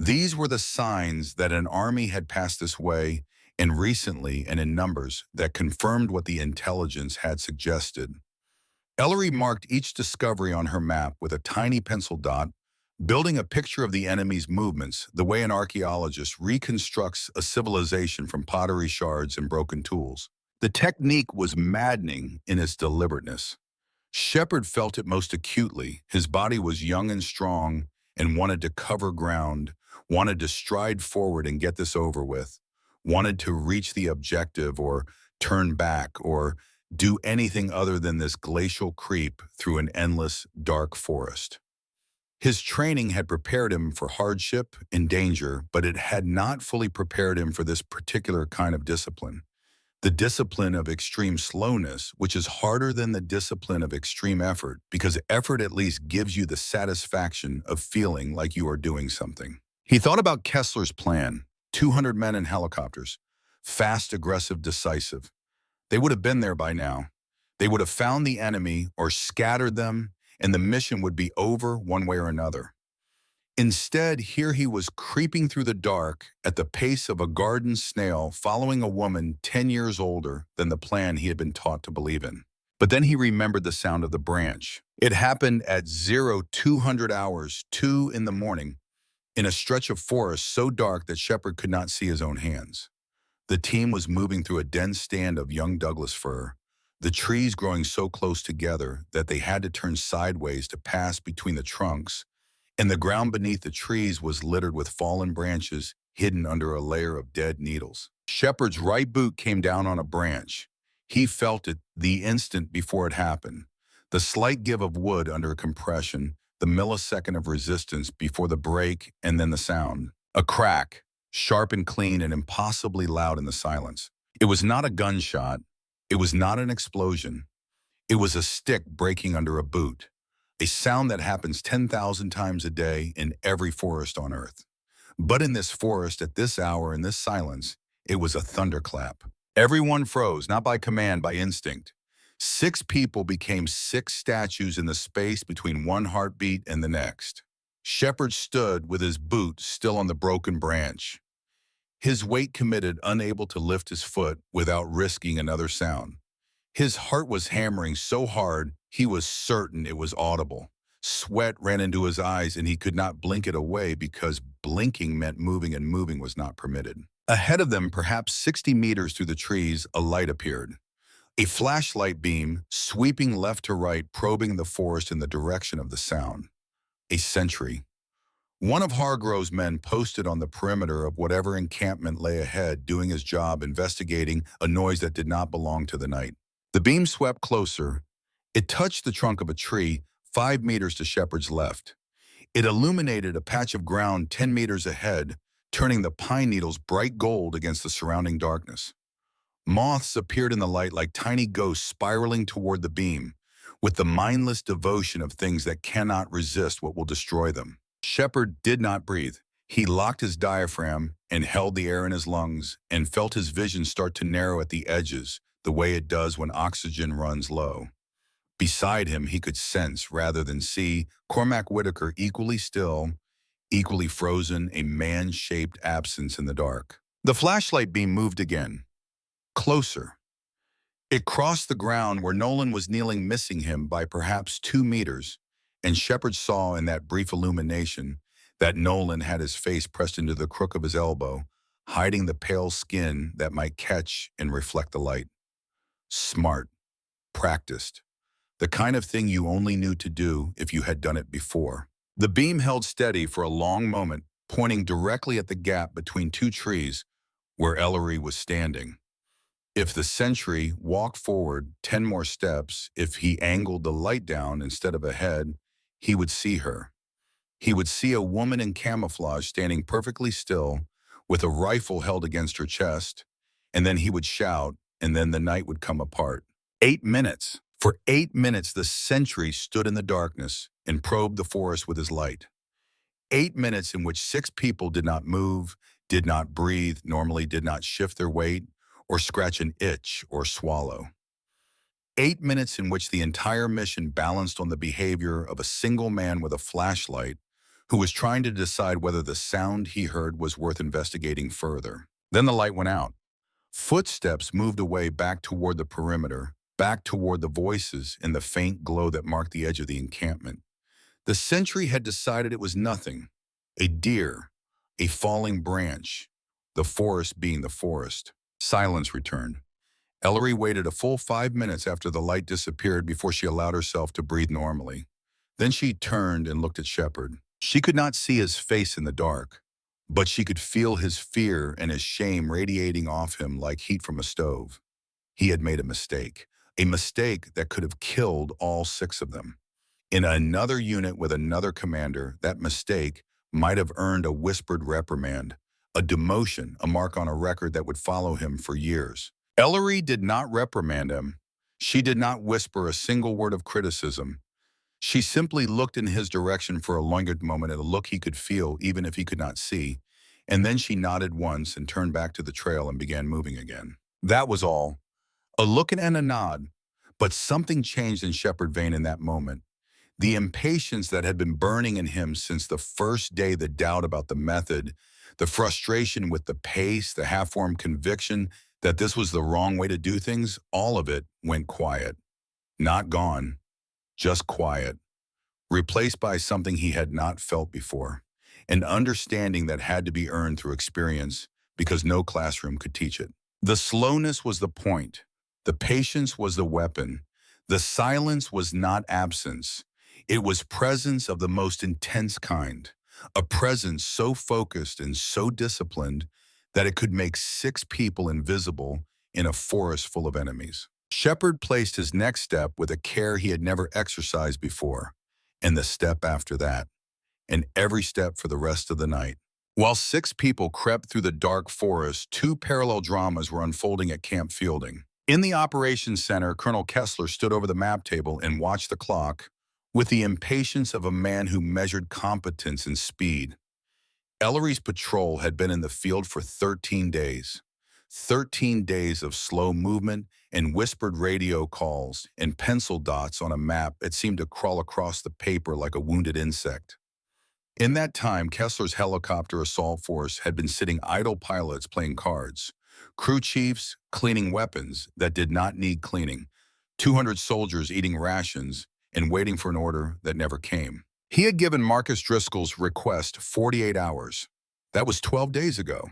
A: These were the signs that an army had passed this way, and recently and in numbers, that confirmed what the intelligence had suggested. Ellery marked each discovery on her map with a tiny pencil dot, building a picture of the enemy's movements the way an archaeologist reconstructs a civilization from pottery shards and broken tools. The technique was maddening in its deliberateness. Shepard felt it most acutely. His body was young and strong and wanted to cover ground, wanted to stride forward and get this over with, wanted to reach the objective or turn back or do anything other than this glacial creep through an endless, dark forest. His training had prepared him for hardship and danger, but it had not fully prepared him for this particular kind of discipline. The discipline of extreme slowness, which is harder than the discipline of extreme effort, because effort at least gives you the satisfaction of feeling like you are doing something. He thought about Kessler's plan, 200 men in helicopters, fast, aggressive, decisive. They would have been there by now. They would have found the enemy or scattered them, and the mission would be over one way or another. Instead, here he was creeping through the dark at the pace of a garden snail, following a woman 10 years older than the plan he had been taught to believe in. But then he remembered the sound of the branch. It happened at 0200 hours, 2 in the morning, in a stretch of forest so dark that Shepard could not see his own hands. The team was moving through a dense stand of young Douglas fir, the trees growing so close together that they had to turn sideways to pass between the trunks, and the ground beneath the trees was littered with fallen branches hidden under a layer of dead needles. Shepard's right boot came down on a branch. He felt it the instant before it happened. The slight give of wood under a compression, the millisecond of resistance before the break, and then the sound. A crack, sharp and clean and impossibly loud in the silence. It was not a gunshot. It was not an explosion. It was a stick breaking under a boot. A sound that happens 10,000 times a day in every forest on Earth. But in this forest, at this hour, in this silence, it was a thunderclap. Everyone froze, not by command, by instinct. 6 people became 6 statues in the space between one heartbeat and the next. Shepard stood with his boot still on the broken branch. His weight committed, unable to lift his foot without risking another sound. His heart was hammering so hard, he was certain it was audible. Sweat ran into his eyes and he could not blink it away because blinking meant moving and moving was not permitted. Ahead of them, perhaps 60 meters through the trees, a light appeared. A flashlight beam, sweeping left to right, probing the forest in the direction of the sound. A sentry. One of Hargrove's men posted on the perimeter of whatever encampment lay ahead, doing his job, investigating a noise that did not belong to the night. The beam swept closer. It touched the trunk of a tree 5 meters to Shepard's left. It illuminated a patch of ground 10 meters ahead, turning the pine needles bright gold against the surrounding darkness. Moths appeared in the light like tiny ghosts spiraling toward the beam, with the mindless devotion of things that cannot resist what will destroy them. Shepard did not breathe. He locked his diaphragm and held the air in his lungs and felt his vision start to narrow at the edges, the way it does when oxygen runs low. Beside him, he could sense, rather than see, Cormac Whitaker equally still, equally frozen, a man-shaped absence in the dark. The flashlight beam moved again. Closer. It crossed the ground where Nolan was kneeling, missing him by perhaps 2 meters, and Shepard saw in that brief illumination that Nolan had his face pressed into the crook of his elbow, hiding the pale skin that might catch and reflect the light. Smart. Practiced. The kind of thing you only knew to do if you had done it before. The beam held steady for a long moment, pointing directly at the gap between 2 trees where Ellery was standing. If the sentry walked forward 10 more steps, if he angled the light down instead of ahead, he would see her. He would see a woman in camouflage standing perfectly still, with a rifle held against her chest, and then he would shout, and then the night would come apart. 8 minutes. For 8 minutes, the sentry stood in the darkness and probed the forest with his light. 8 minutes in which 6 people did not move, did not breathe, normally did not shift their weight, or scratch an itch or swallow. 8 minutes in which the entire mission balanced on the behavior of a single man with a flashlight who was trying to decide whether the sound he heard was worth investigating further. Then the light went out. Footsteps moved away back toward the perimeter, back toward the voices in the faint glow that marked the edge of the encampment. The sentry had decided it was nothing. A deer, a falling branch, the forest being the forest. Silence returned. Ellery waited a full 5 minutes after the light disappeared before she allowed herself to breathe normally. Then she turned and looked at Shepard. She could not see his face in the dark, but she could feel his fear and his shame radiating off him like heat from a stove. He had made a mistake that could have killed all 6 of them. In another unit with another commander, that mistake might have earned a whispered reprimand, a demotion, a mark on a record that would follow him for years. Ellery did not reprimand him. She did not whisper a single word of criticism. She simply looked in his direction for a longer moment, at a look he could feel even if he could not see, and then she nodded once and turned back to the trail and began moving again. That was all. A look and a nod, but something changed in Shepard Vane in that moment. The impatience that had been burning in him since the first day, the doubt about the method, the frustration with the pace, the half-formed conviction that this was the wrong way to do things, all of it went quiet. Not gone, just quiet, replaced by something he had not felt before, an understanding that had to be earned through experience because no classroom could teach it. The slowness was the point. The patience was the weapon. The silence was not absence. It was presence of the most intense kind, a presence so focused and so disciplined that it could make 6 people invisible in a forest full of enemies. Shepard placed his next step with a care he had never exercised before, and the step after that, and every step for the rest of the night. While 6 people crept through the dark forest, 2 parallel dramas were unfolding at Camp Fielding. In the operations center, Colonel Kessler stood over the map table and watched the clock with the impatience of a man who measured competence and speed. Ellery's patrol had been in the field for 13 days. 13 days of slow movement and whispered radio calls and pencil dots on a map that seemed to crawl across the paper like a wounded insect. In that time, Kessler's helicopter assault force had been sitting idle pilots playing cards, crew chiefs cleaning weapons that did not need cleaning, 200 soldiers eating rations and waiting for an order that never came. He had given Marcus Driscoll's request 48 hours. That was 12 days ago.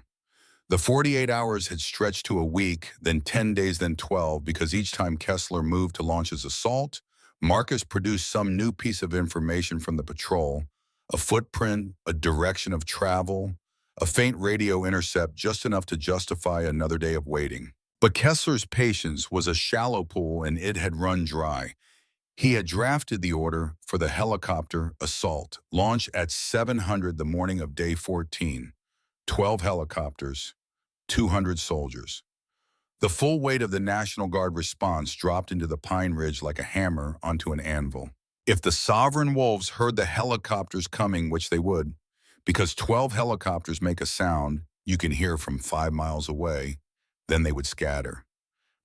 A: The 48 hours had stretched to a week, then 10 days, then 12, because each time Kessler moved to launch his assault, Marcus produced some new piece of information from the patrol, a footprint, a direction of travel, a faint radio intercept, just enough to justify another day of waiting. But Kessler's patience was a shallow pool and it had run dry. He had drafted the order for the helicopter assault, launch at 700 the morning of day 14, 12 helicopters, 200 soldiers. The full weight of the National Guard response dropped into the Pine Ridge like a hammer onto an anvil. If the sovereign wolves heard the helicopters coming, which they would, Because 12 helicopters make a sound you can hear from 5 miles away, then they would scatter.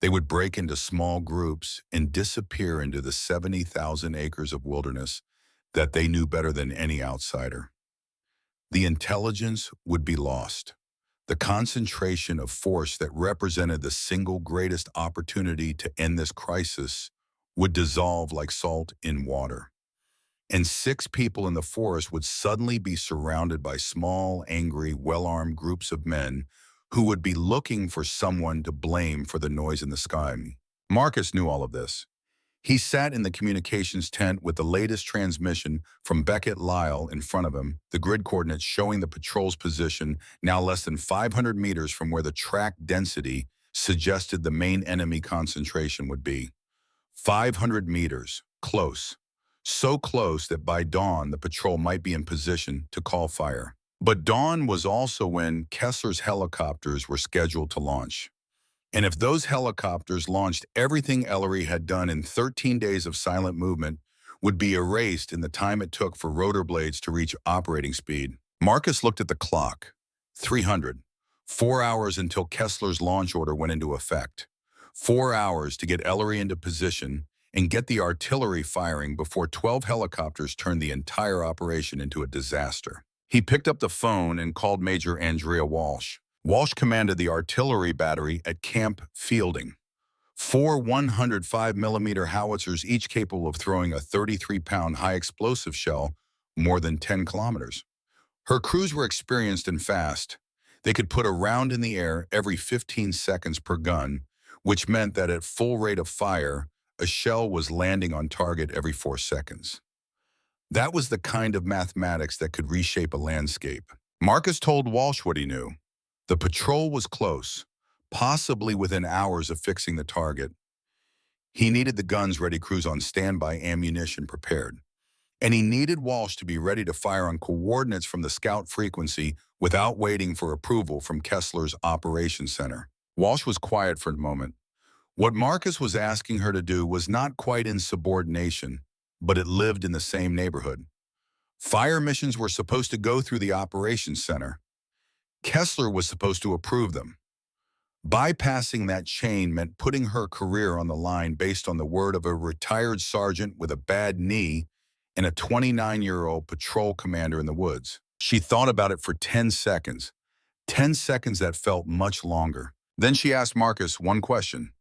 A: They would break into small groups and disappear into the 70,000 acres of wilderness that they knew better than any outsider. The intelligence would be lost. The concentration of force that represented the single greatest opportunity to end this crisis would dissolve like salt in water. And 6 people in the forest would suddenly be surrounded by small, angry, well-armed groups of men who would be looking for someone to blame for the noise in the sky. Marcus knew all of this. He sat in the communications tent with the latest transmission from Beckett-Lyle in front of him, the grid coordinates showing the patrol's position now less than 500 meters from where the track density suggested the main enemy concentration would be. 500 meters, close. So close that by dawn the patrol might be in position to call fire. But dawn was also when Kessler's helicopters were scheduled to launch. And if those helicopters launched, everything Ellery had done in 13 days of silent movement would be erased in the time it took for rotor blades to reach operating speed. Marcus looked at the clock. 300. 4 hours until Kessler's launch order went into effect. 4 hours to get Ellery into position and get the artillery firing before 12 helicopters turned the entire operation into a disaster. He picked up the phone and called Major Andrea Walsh. Walsh commanded the artillery battery at Camp Fielding. 4 105mm howitzers, each capable of throwing a 33-pound high-explosive shell more than 10 kilometers. Her crews were experienced and fast. They could put a round in the air every 15 seconds per gun, which meant that at full rate of fire, a shell was landing on target every 4 seconds. That was the kind of mathematics that could reshape a landscape. Marcus told Walsh what he knew. The patrol was close, possibly within hours of fixing the target. He needed the guns-ready crews on standby, ammunition prepared. And he needed Walsh to be ready to fire on coordinates from the scout frequency without waiting for approval from Kessler's operations center. Walsh was quiet for a moment. What Marcus was asking her to do was not quite insubordination, but it lived in the same neighborhood. Fire missions were supposed to go through the operations center. Kessler was supposed to approve them. Bypassing that chain meant putting her career on the line based on the word of a retired sergeant with a bad knee and a 29-year-old patrol commander in the woods. She thought about it for 10 seconds. 10 seconds that felt much longer. Then she asked Marcus one question.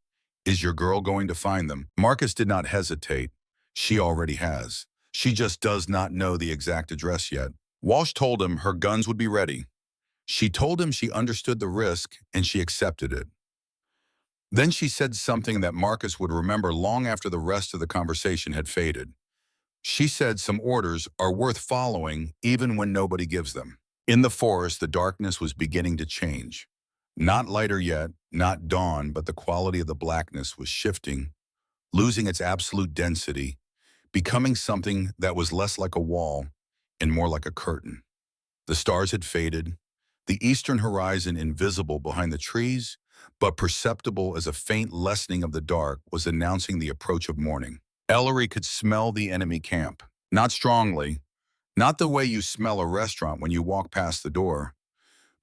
A: Is your girl going to find them? Marcus did not hesitate. She already has. She just does not know the exact address yet. Walsh told him her guns would be ready. She told him she understood the risk and she accepted it. Then she said something that Marcus would remember long after the rest of the conversation had faded. She said some orders are worth following even when nobody gives them. In the forest, the darkness was beginning to change. Not lighter yet, not dawn, but the quality of the blackness was shifting, losing its absolute density, becoming something that was less like a wall and more like a curtain. The stars had faded, the eastern horizon invisible behind the trees, but perceptible as a faint lessening of the dark, was announcing the approach of morning. Ellery could smell the enemy camp. Not strongly, not the way you smell a restaurant when you walk past the door,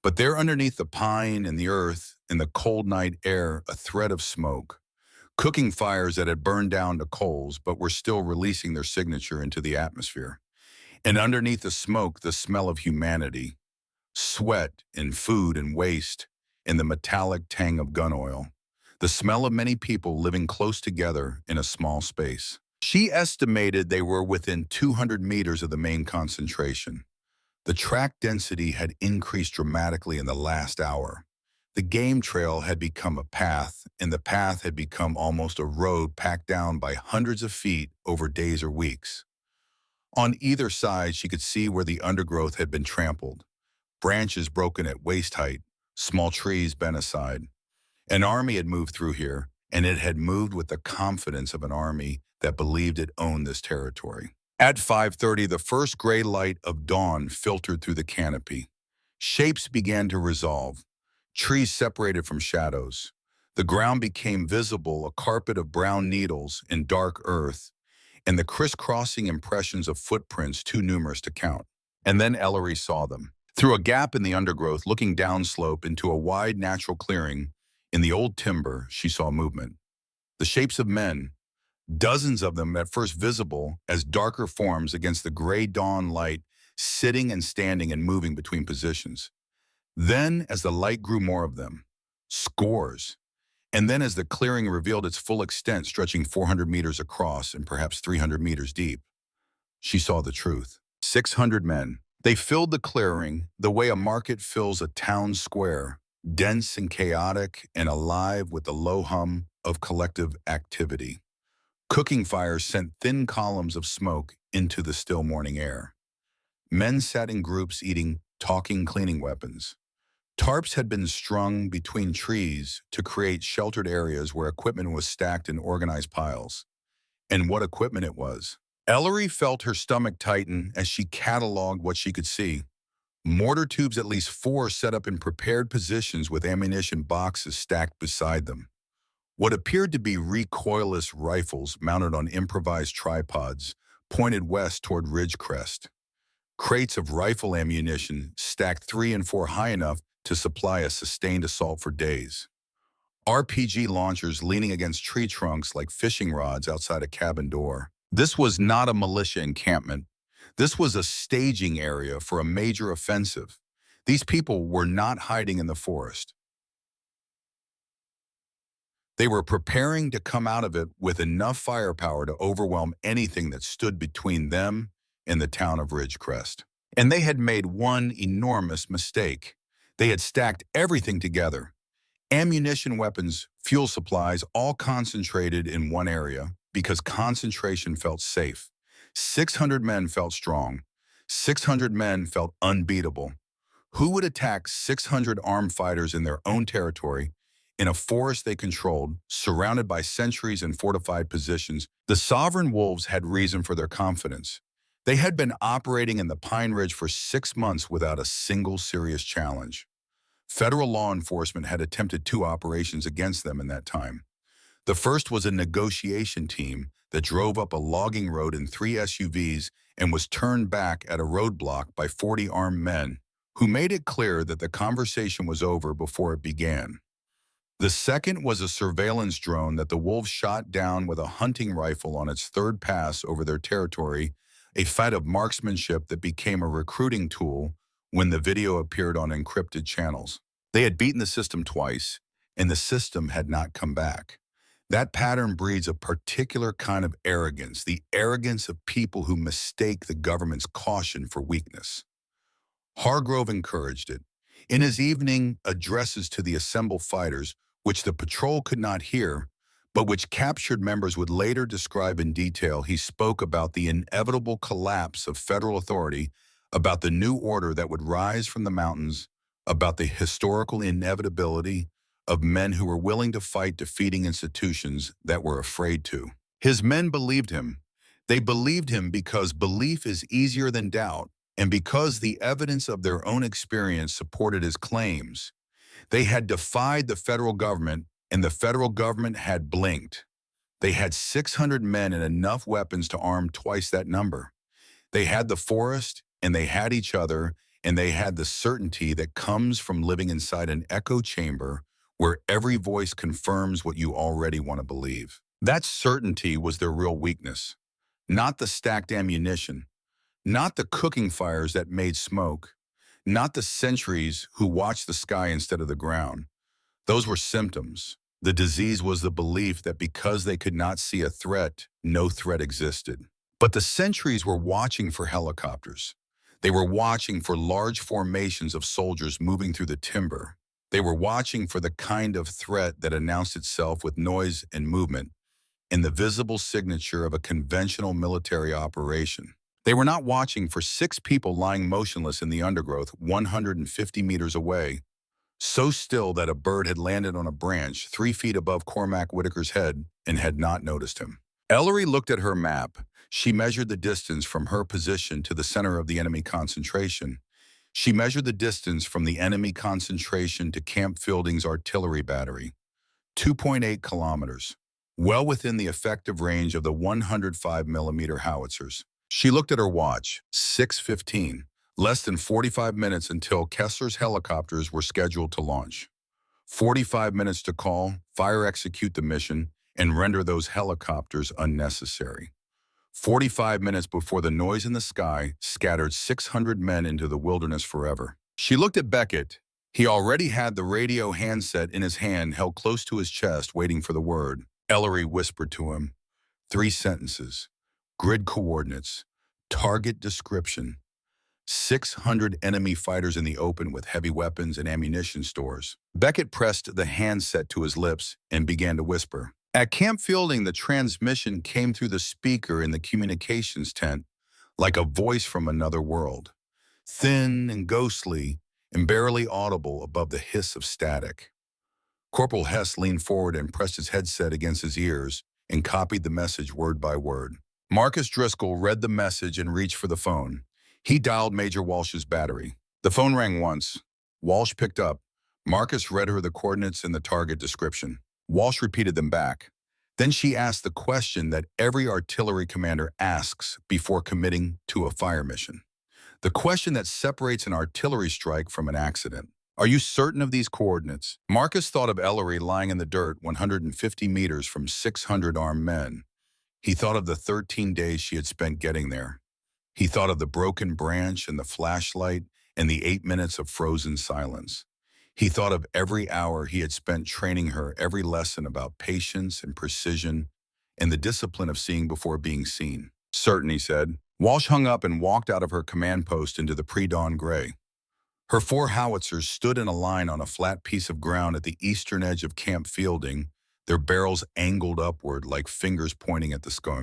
A: but there underneath the pine and the earth, in the cold night air, a thread of smoke. Cooking fires that had burned down to coals but were still releasing their signature into the atmosphere. And underneath the smoke, the smell of humanity. Sweat and food and waste, and the metallic tang of gun oil. The smell of many people living close together in a small space. She estimated they were within 200 meters of the main concentration. The track density had increased dramatically in the last hour. The game trail had become a path, and the path had become almost a road packed down by hundreds of feet over days or weeks. On either side, she could see where the undergrowth had been trampled. Branches broken at waist height, small trees bent aside. An army had moved through here, and it had moved with the confidence of an army that believed it owned this territory. At 5:30, the first gray light of dawn filtered through the canopy. Shapes began to resolve. Trees separated from shadows. The ground became visible, a carpet of brown needles and dark earth, and the crisscrossing impressions of footprints too numerous to count. And then Ellery saw them. Through a gap in the undergrowth, looking downslope into a wide natural clearing, in the old timber, she saw movement. The shapes of men, dozens of them at first visible as darker forms against the gray dawn light, sitting and standing and moving between positions. Then, as the light grew more of them, scores. And then as the clearing revealed its full extent, stretching 400 meters across and perhaps 300 meters deep, she saw the truth. 600 men. They filled the clearing the way a market fills a town square, dense and chaotic and alive with the low hum of collective activity. Cooking fires sent thin columns of smoke into the still morning air. Men sat in groups eating, talking, cleaning weapons. Tarps had been strung between trees to create sheltered areas where equipment was stacked in organized piles. And what equipment it was. Ellery felt her stomach tighten as she cataloged what she could see. Mortar tubes, at least 4, set up in prepared positions with ammunition boxes stacked beside them. What appeared to be recoilless rifles mounted on improvised tripods pointed west toward Ridgecrest. Crates of rifle ammunition stacked 3 and 4 high enough to supply a sustained assault for days. RPG launchers leaning against tree trunks like fishing rods outside a cabin door. This was not a militia encampment. This was a staging area for a major offensive. These people were not hiding in the forest. They were preparing to come out of it with enough firepower to overwhelm anything that stood between them and the town of Ridgecrest. And they had made one enormous mistake. They had stacked everything together. Ammunition, weapons, fuel supplies, all concentrated in one area because concentration felt safe. 600 men felt strong. 600 men felt unbeatable. Who would attack 600 armed fighters in their own territory, in a forest they controlled, surrounded by sentries and fortified positions? The sovereign wolves had reason for their confidence. They had been operating in the Pine Ridge for 6 months without a single serious challenge. Federal law enforcement had attempted 2 operations against them in that time. The first was a negotiation team that drove up a logging road in 3 SUVs and was turned back at a roadblock by 40 armed men who made it clear that the conversation was over before it began. The second was a surveillance drone that the wolves shot down with a hunting rifle on its 3rd pass over their territory, a fight of marksmanship that became a recruiting tool when the video appeared on encrypted channels. They had beaten the system twice, and the system had not come back. That pattern breeds a particular kind of arrogance, the arrogance of people who mistake the government's caution for weakness. Hargrove encouraged it. In his evening addresses to the assembled fighters, which the patrol could not hear, but which captured members would later describe in detail, he spoke about the inevitable collapse of federal authority, about the new order that would rise from the mountains, about the historical inevitability of men who were willing to fight defeating institutions that were afraid to. His men believed him. They believed him because belief is easier than doubt, and because the evidence of their own experience supported his claims. They had defied the federal government, and the federal government had blinked. They had 600 men and enough weapons to arm twice that number. They had the forest, and they had each other, and they had the certainty that comes from living inside an echo chamber where every voice confirms what you already want to believe. That certainty was their real weakness, not the stacked ammunition, not the cooking fires that made smoke, not the sentries who watched the sky instead of the ground. Those were symptoms. The disease was the belief that because they could not see a threat, no threat existed. But the sentries were watching for helicopters. They were watching for large formations of soldiers moving through the timber. They were watching for the kind of threat that announced itself with noise and movement in the visible signature of a conventional military operation. They were not watching for 6 people lying motionless in the undergrowth 150 meters away, so still that a bird had landed on a branch 3 feet above Cormac Whitaker's head and had not noticed him. Ellery looked at her map. She measured the distance from her position to the center of the enemy concentration. She measured the distance from the enemy concentration to Camp Fielding's artillery battery, 2.8 kilometers, well within the effective range of the 105 millimeter howitzers. She looked at her watch, 6:15. Less than 45 minutes until Kessler's helicopters were scheduled to launch. 45 minutes to call, fire execute the mission, and render those helicopters unnecessary. 45 minutes before the noise in the sky scattered 600 men into the wilderness forever. She looked at Beckett. He already had the radio handset in his hand held close to his chest, waiting for the word. Ellery whispered to him. 3 sentences. Grid coordinates. Target description. 600 enemy fighters in the open with heavy weapons and ammunition stores. Beckett pressed the handset to his lips and began to whisper. At Camp Fielding, the transmission came through the speaker in the communications tent like a voice from another world, thin and ghostly and barely audible above the hiss of static. Corporal Hess leaned forward and pressed his headset against his ears and copied the message word by word. Marcus Driscoll read the message and reached for the phone. He dialed Major Walsh's battery. The phone rang once. Walsh picked up. Marcus read her the coordinates and the target description. Walsh repeated them back. Then she asked the question that every artillery commander asks before committing to a fire mission. The question that separates an artillery strike from an accident. Are you certain of these coordinates? Marcus thought of Ellery lying in the dirt 150 meters from 600 armed men. He thought of the 13 days she had spent getting there. He thought of the broken branch and the flashlight and the 8 minutes of frozen silence. He thought of every hour he had spent training her, every lesson about patience and precision and the discipline of seeing before being seen. Certain, he said. Walsh hung up and walked out of her command post into the pre-dawn gray. Her 4 howitzers stood in a line on a flat piece of ground at the eastern edge of Camp Fielding, their barrels angled upward like fingers pointing at the sky.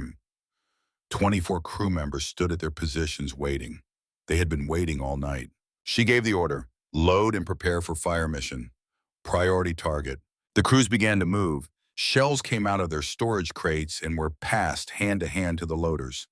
A: 24 crew members stood at their positions waiting. They had been waiting all night. She gave the order, load and prepare for fire mission. Priority target. The crews began to move. Shells came out of their storage crates and were passed hand to hand to the loaders.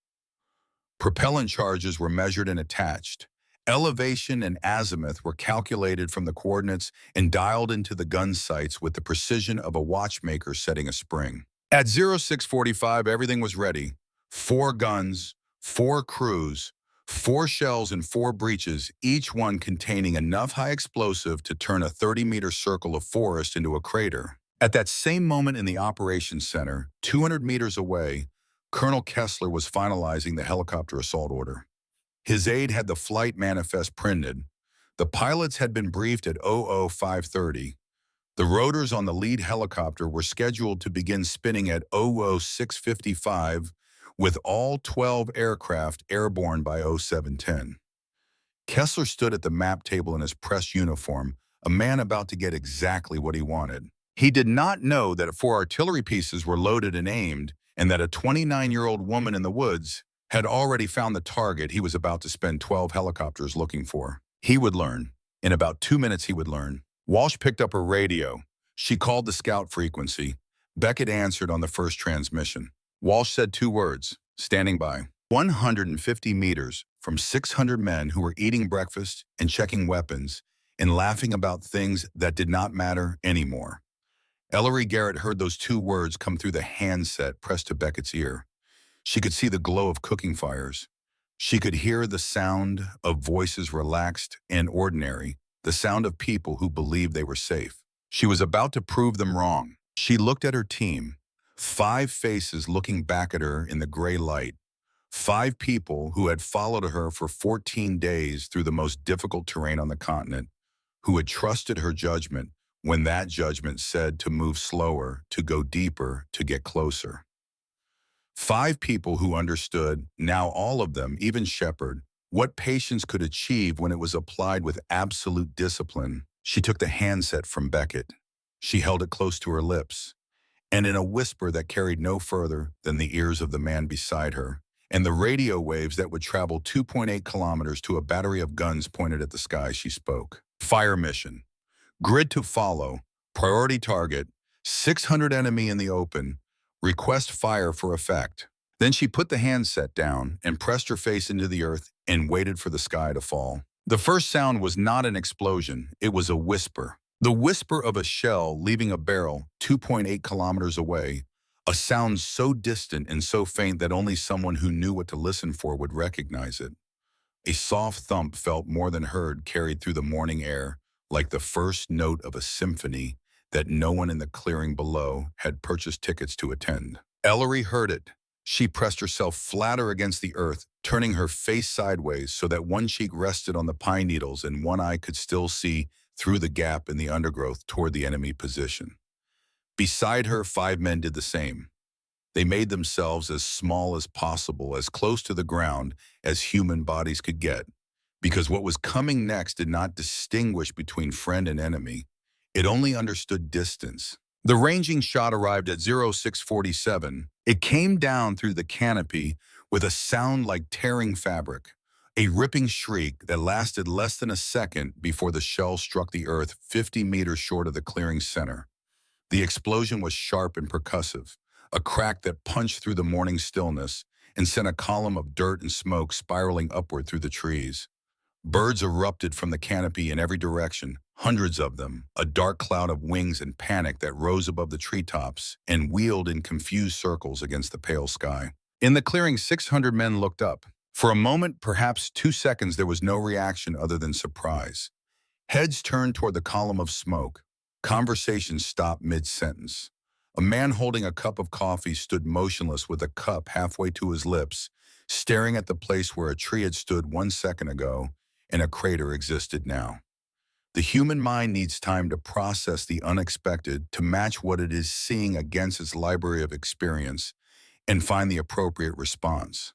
A: Propellant charges were measured and attached. Elevation and azimuth were calculated from the coordinates and dialed into the gun sights with the precision of a watchmaker setting a spring. At 0645, everything was ready. 4 guns, 4 crews, 4 shells and 4 breaches, each one containing enough high explosive to turn a 30-meter circle of forest into a crater. At that same moment in the operations center, 200 meters away, Colonel Kessler was finalizing the helicopter assault order. His aide had the flight manifest printed. The pilots had been briefed at 00:5:30. The rotors on the lead helicopter were scheduled to begin spinning at 00:6:55, with all 12 aircraft airborne by 07:10. Kessler stood at the map table in his press uniform, a man about to get exactly what he wanted. He did not know that 4 artillery pieces were loaded and aimed, and that a 29-year-old woman in the woods had already found the target he was about to spend 12 helicopters looking for. He would learn. In about 2 minutes he would learn. Walsh picked up her radio. She called the scout frequency. Beckett answered on the first transmission. Walsh said 2 words, standing by. 150 meters from 600 men who were eating breakfast and checking weapons and laughing about things that did not matter anymore. Ellery Garrett heard those 2 words come through the handset pressed to Beckett's ear. She could see the glow of cooking fires. She could hear the sound of voices relaxed and ordinary, the sound of people who believed they were safe. She was about to prove them wrong. She looked at her team. 5 faces looking back at her in the gray light. 5 people who had followed her for 14 days through the most difficult terrain on the continent, who had trusted her judgment when that judgment said to move slower, to go deeper, to get closer. 5 people who understood, now all of them, even Shepard, what patience could achieve when it was applied with absolute discipline. She took the handset from Beckett. She held it close to her lips. And in a whisper that carried no further than the ears of the man beside her, and the radio waves that would travel 2.8 kilometers to a battery of guns pointed at the sky, she spoke. Fire mission. Grid to follow. Priority target. 600 enemy in the open. Request fire for effect. Then she put the handset down and pressed her face into the earth and waited for the sky to fall. The first sound was not an explosion. It was a whisper. The whisper of a shell leaving a barrel 2.8 kilometers away, a sound so distant and so faint that only someone who knew what to listen for would recognize it. A soft thump felt more than heard carried through the morning air, like the first note of a symphony that no one in the clearing below had purchased tickets to attend. Ellery heard it. She pressed herself flatter against the earth, turning her face sideways so that one cheek rested on the pine needles and one eye could still see through the gap in the undergrowth toward the enemy position. Beside her, 5 men did the same. They made themselves as small as possible, as close to the ground as human bodies could get, because what was coming next did not distinguish between friend and enemy. It only understood distance. The ranging shot arrived at 0647. It came down through the canopy with a sound like tearing fabric, a ripping shriek that lasted less than a second before the shell struck the earth 50 meters short of the clearing's center. The explosion was sharp and percussive, a crack that punched through the morning stillness and sent a column of dirt and smoke spiraling upward through the trees. Birds erupted from the canopy in every direction, hundreds of them, a dark cloud of wings and panic that rose above the treetops and wheeled in confused circles against the pale sky. In the clearing, 600 men looked up. For a moment, perhaps 2 seconds, there was no reaction other than surprise. Heads turned toward the column of smoke. Conversation stopped mid-sentence. A man holding a cup of coffee stood motionless with a cup halfway to his lips, staring at the place where a tree had stood 1 second ago and a crater existed now. The human mind needs time to process the unexpected, to match what it is seeing against its library of experience, and find the appropriate response.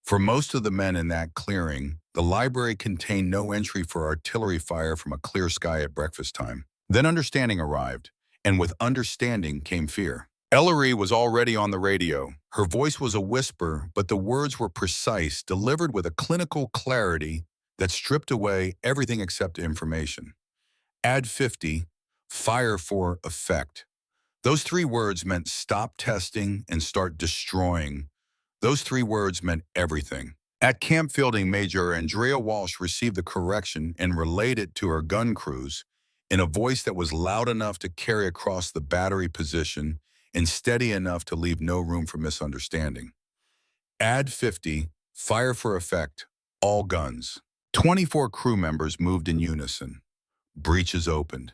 A: For most of the men in that clearing, the library contained no entry for artillery fire from a clear sky at breakfast time. Then understanding arrived, and with understanding came fear. Ellery was already on the radio. Her voice was a whisper, but the words were precise, delivered with a clinical clarity that stripped away everything except information. Add 50, fire for effect. Those 3 words meant stop testing and start destroying. Those 3 words meant everything. At camp fielding, Major Andrea Walsh received the correction and relayed it to her gun crews in a voice that was loud enough to carry across the battery position and steady enough to leave no room for misunderstanding. Add 50, fire for effect, all guns. 24 crew members moved in unison. Breeches opened.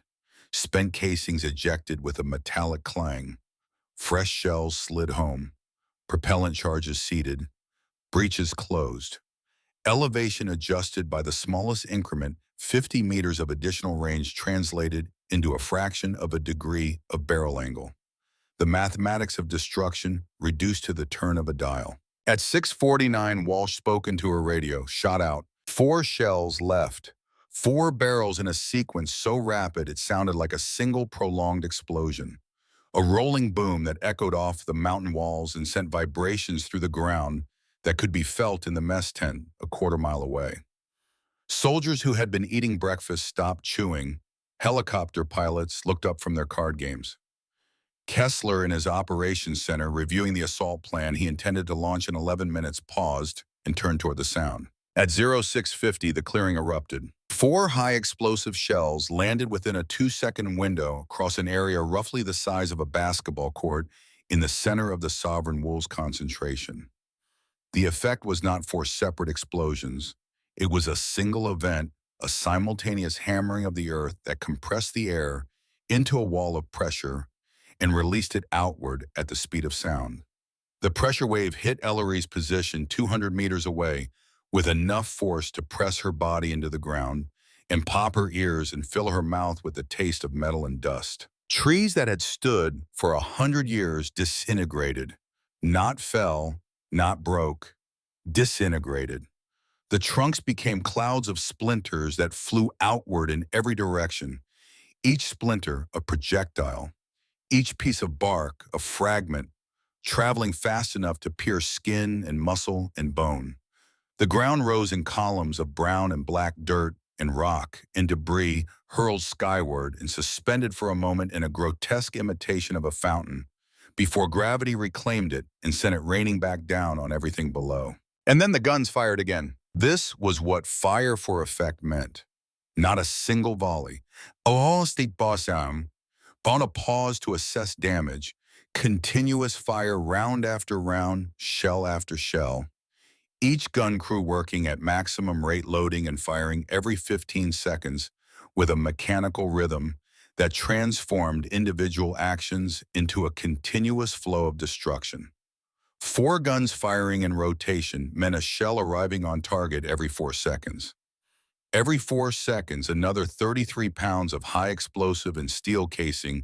A: Spent casings ejected with a metallic clang. Fresh shells slid home. Propellant charges seated. Breeches closed. Elevation adjusted by the smallest increment, 50 meters of additional range translated into a fraction of a degree of barrel angle. The mathematics of destruction reduced to the turn of a dial. At 6:49, Walsh spoke into her radio, shot out. 4 shells left. 4 barrels in a sequence so rapid it sounded like a single prolonged explosion. A rolling boom that echoed off the mountain walls and sent vibrations through the ground that could be felt in the mess tent a quarter-mile away. Soldiers who had been eating breakfast stopped chewing. Helicopter pilots looked up from their card games. Kessler in his operations center, reviewing the assault plan he intended to launch in 11 minutes, paused and turned toward the sound. At 0650, the clearing erupted. 4 high explosive shells landed within a 2-second window across an area roughly the size of a basketball court in the center of the sovereign wolves concentration. The effect was not 4 separate explosions. It was a single event, a simultaneous hammering of the earth that compressed the air into a wall of pressure and released it outward at the speed of sound. The pressure wave hit Ellery's position 200 meters away with enough force to press her body into the ground and pop her ears and fill her mouth with the taste of metal and dust. Trees that had stood for 100 years disintegrated, not fell, not broke, disintegrated. The trunks became clouds of splinters that flew outward in every direction, each splinter a projectile, each piece of bark a fragment, traveling fast enough to pierce skin and muscle and bone. The ground rose in columns of brown and black dirt and rock and debris hurled skyward and suspended for a moment in a grotesque imitation of a fountain before gravity reclaimed it and sent it raining back down on everything below. And then the guns fired again. This was what fire for effect meant. Not a single volley. All state boss on a pause to assess damage. Continuous fire round after round, shell after shell. each gun crew working at maximum rate, loading and firing every 15 seconds with a mechanical rhythm that transformed individual actions into a continuous flow of destruction. 4 guns firing in rotation meant a shell arriving on target every 4 seconds. Every 4 seconds, another 33 pounds of high explosive and steel casing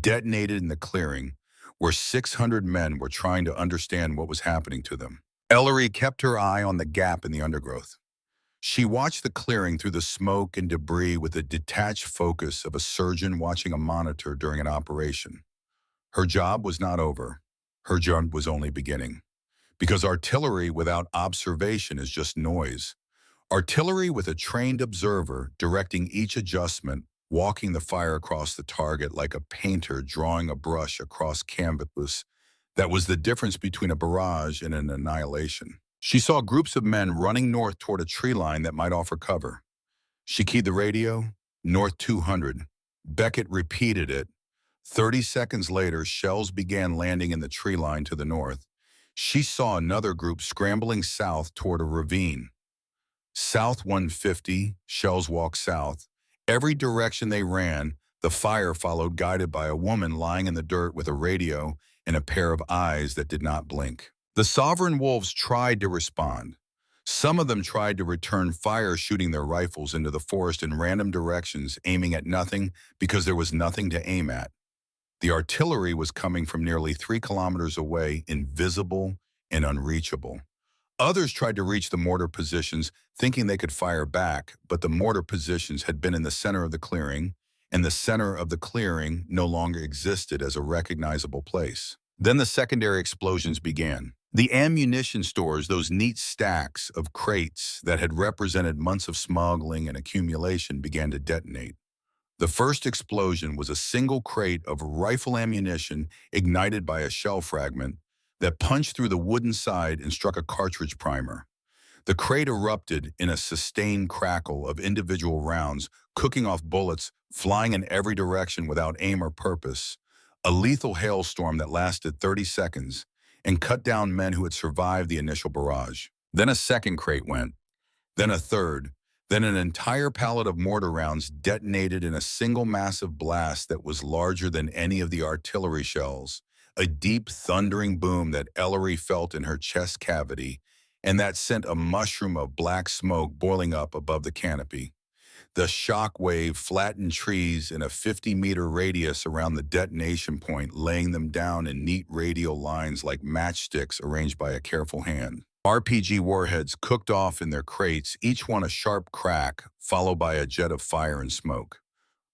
A: detonated in the clearing, where 600 men were trying to understand what was happening to them. Ellery kept her eye on the gap in the undergrowth. She watched the clearing through the smoke and debris with the detached focus of a surgeon watching a monitor during an operation. Her job was not over. Her job was only beginning. Because artillery without observation is just noise. Artillery with a trained observer directing each adjustment, walking the fire across the target like a painter drawing a brush across canvas, that was the difference between a barrage and an annihilation. She saw groups of men running north toward a tree line that might offer cover. She keyed the radio, north 200. Beckett repeated it. 30 seconds later, shells began landing in the tree line to the north. She saw another group scrambling south toward a ravine. South 150, shells walked south. Every direction they ran, the fire followed, guided by a woman lying in the dirt with a radio and a pair of eyes that did not blink. The sovereign wolves tried to respond. Some of them tried to return fire, shooting their rifles into the forest in random directions, aiming at nothing because there was nothing to aim at. The artillery was coming from nearly 3 kilometers away, invisible and unreachable. Others tried to reach the mortar positions, thinking they could fire back, but the mortar positions had been in the center of the clearing, and the center of the clearing no longer existed as a recognizable place. Then the secondary explosions began. The ammunition stores, those neat stacks of crates that had represented months of smuggling and accumulation, began to detonate. The first explosion was a single crate of rifle ammunition ignited by a shell fragment that punched through the wooden side and struck a cartridge primer. The crate erupted in a sustained crackle of individual rounds, cooking off bullets, flying in every direction without aim or purpose. A lethal hailstorm that lasted 30 seconds and cut down men who had survived the initial barrage. Then a second crate went, then a third, then an entire pallet of mortar rounds detonated in a single massive blast that was larger than any of the artillery shells. A deep, thundering boom that Ellery felt in her chest cavity, and that sent a mushroom of black smoke boiling up above the canopy. The shock wave flattened trees in a 50-meter radius around the detonation point, laying them down in neat radial lines like matchsticks arranged by a careful hand. RPG warheads cooked off in their crates, each one a sharp crack, followed by a jet of fire and smoke.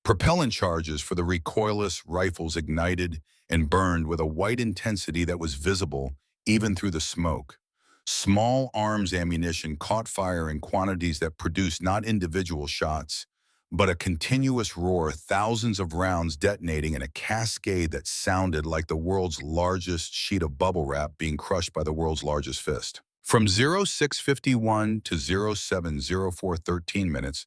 A: Propellant charges for the recoilless rifles ignited and burned with a white intensity that was visible even through the smoke. Small arms ammunition caught fire in quantities that produced not individual shots, but a continuous roar, thousands of rounds detonating in a cascade that sounded like the world's largest sheet of bubble wrap being crushed by the world's largest fist. From 0651 to 0704:13 minutes,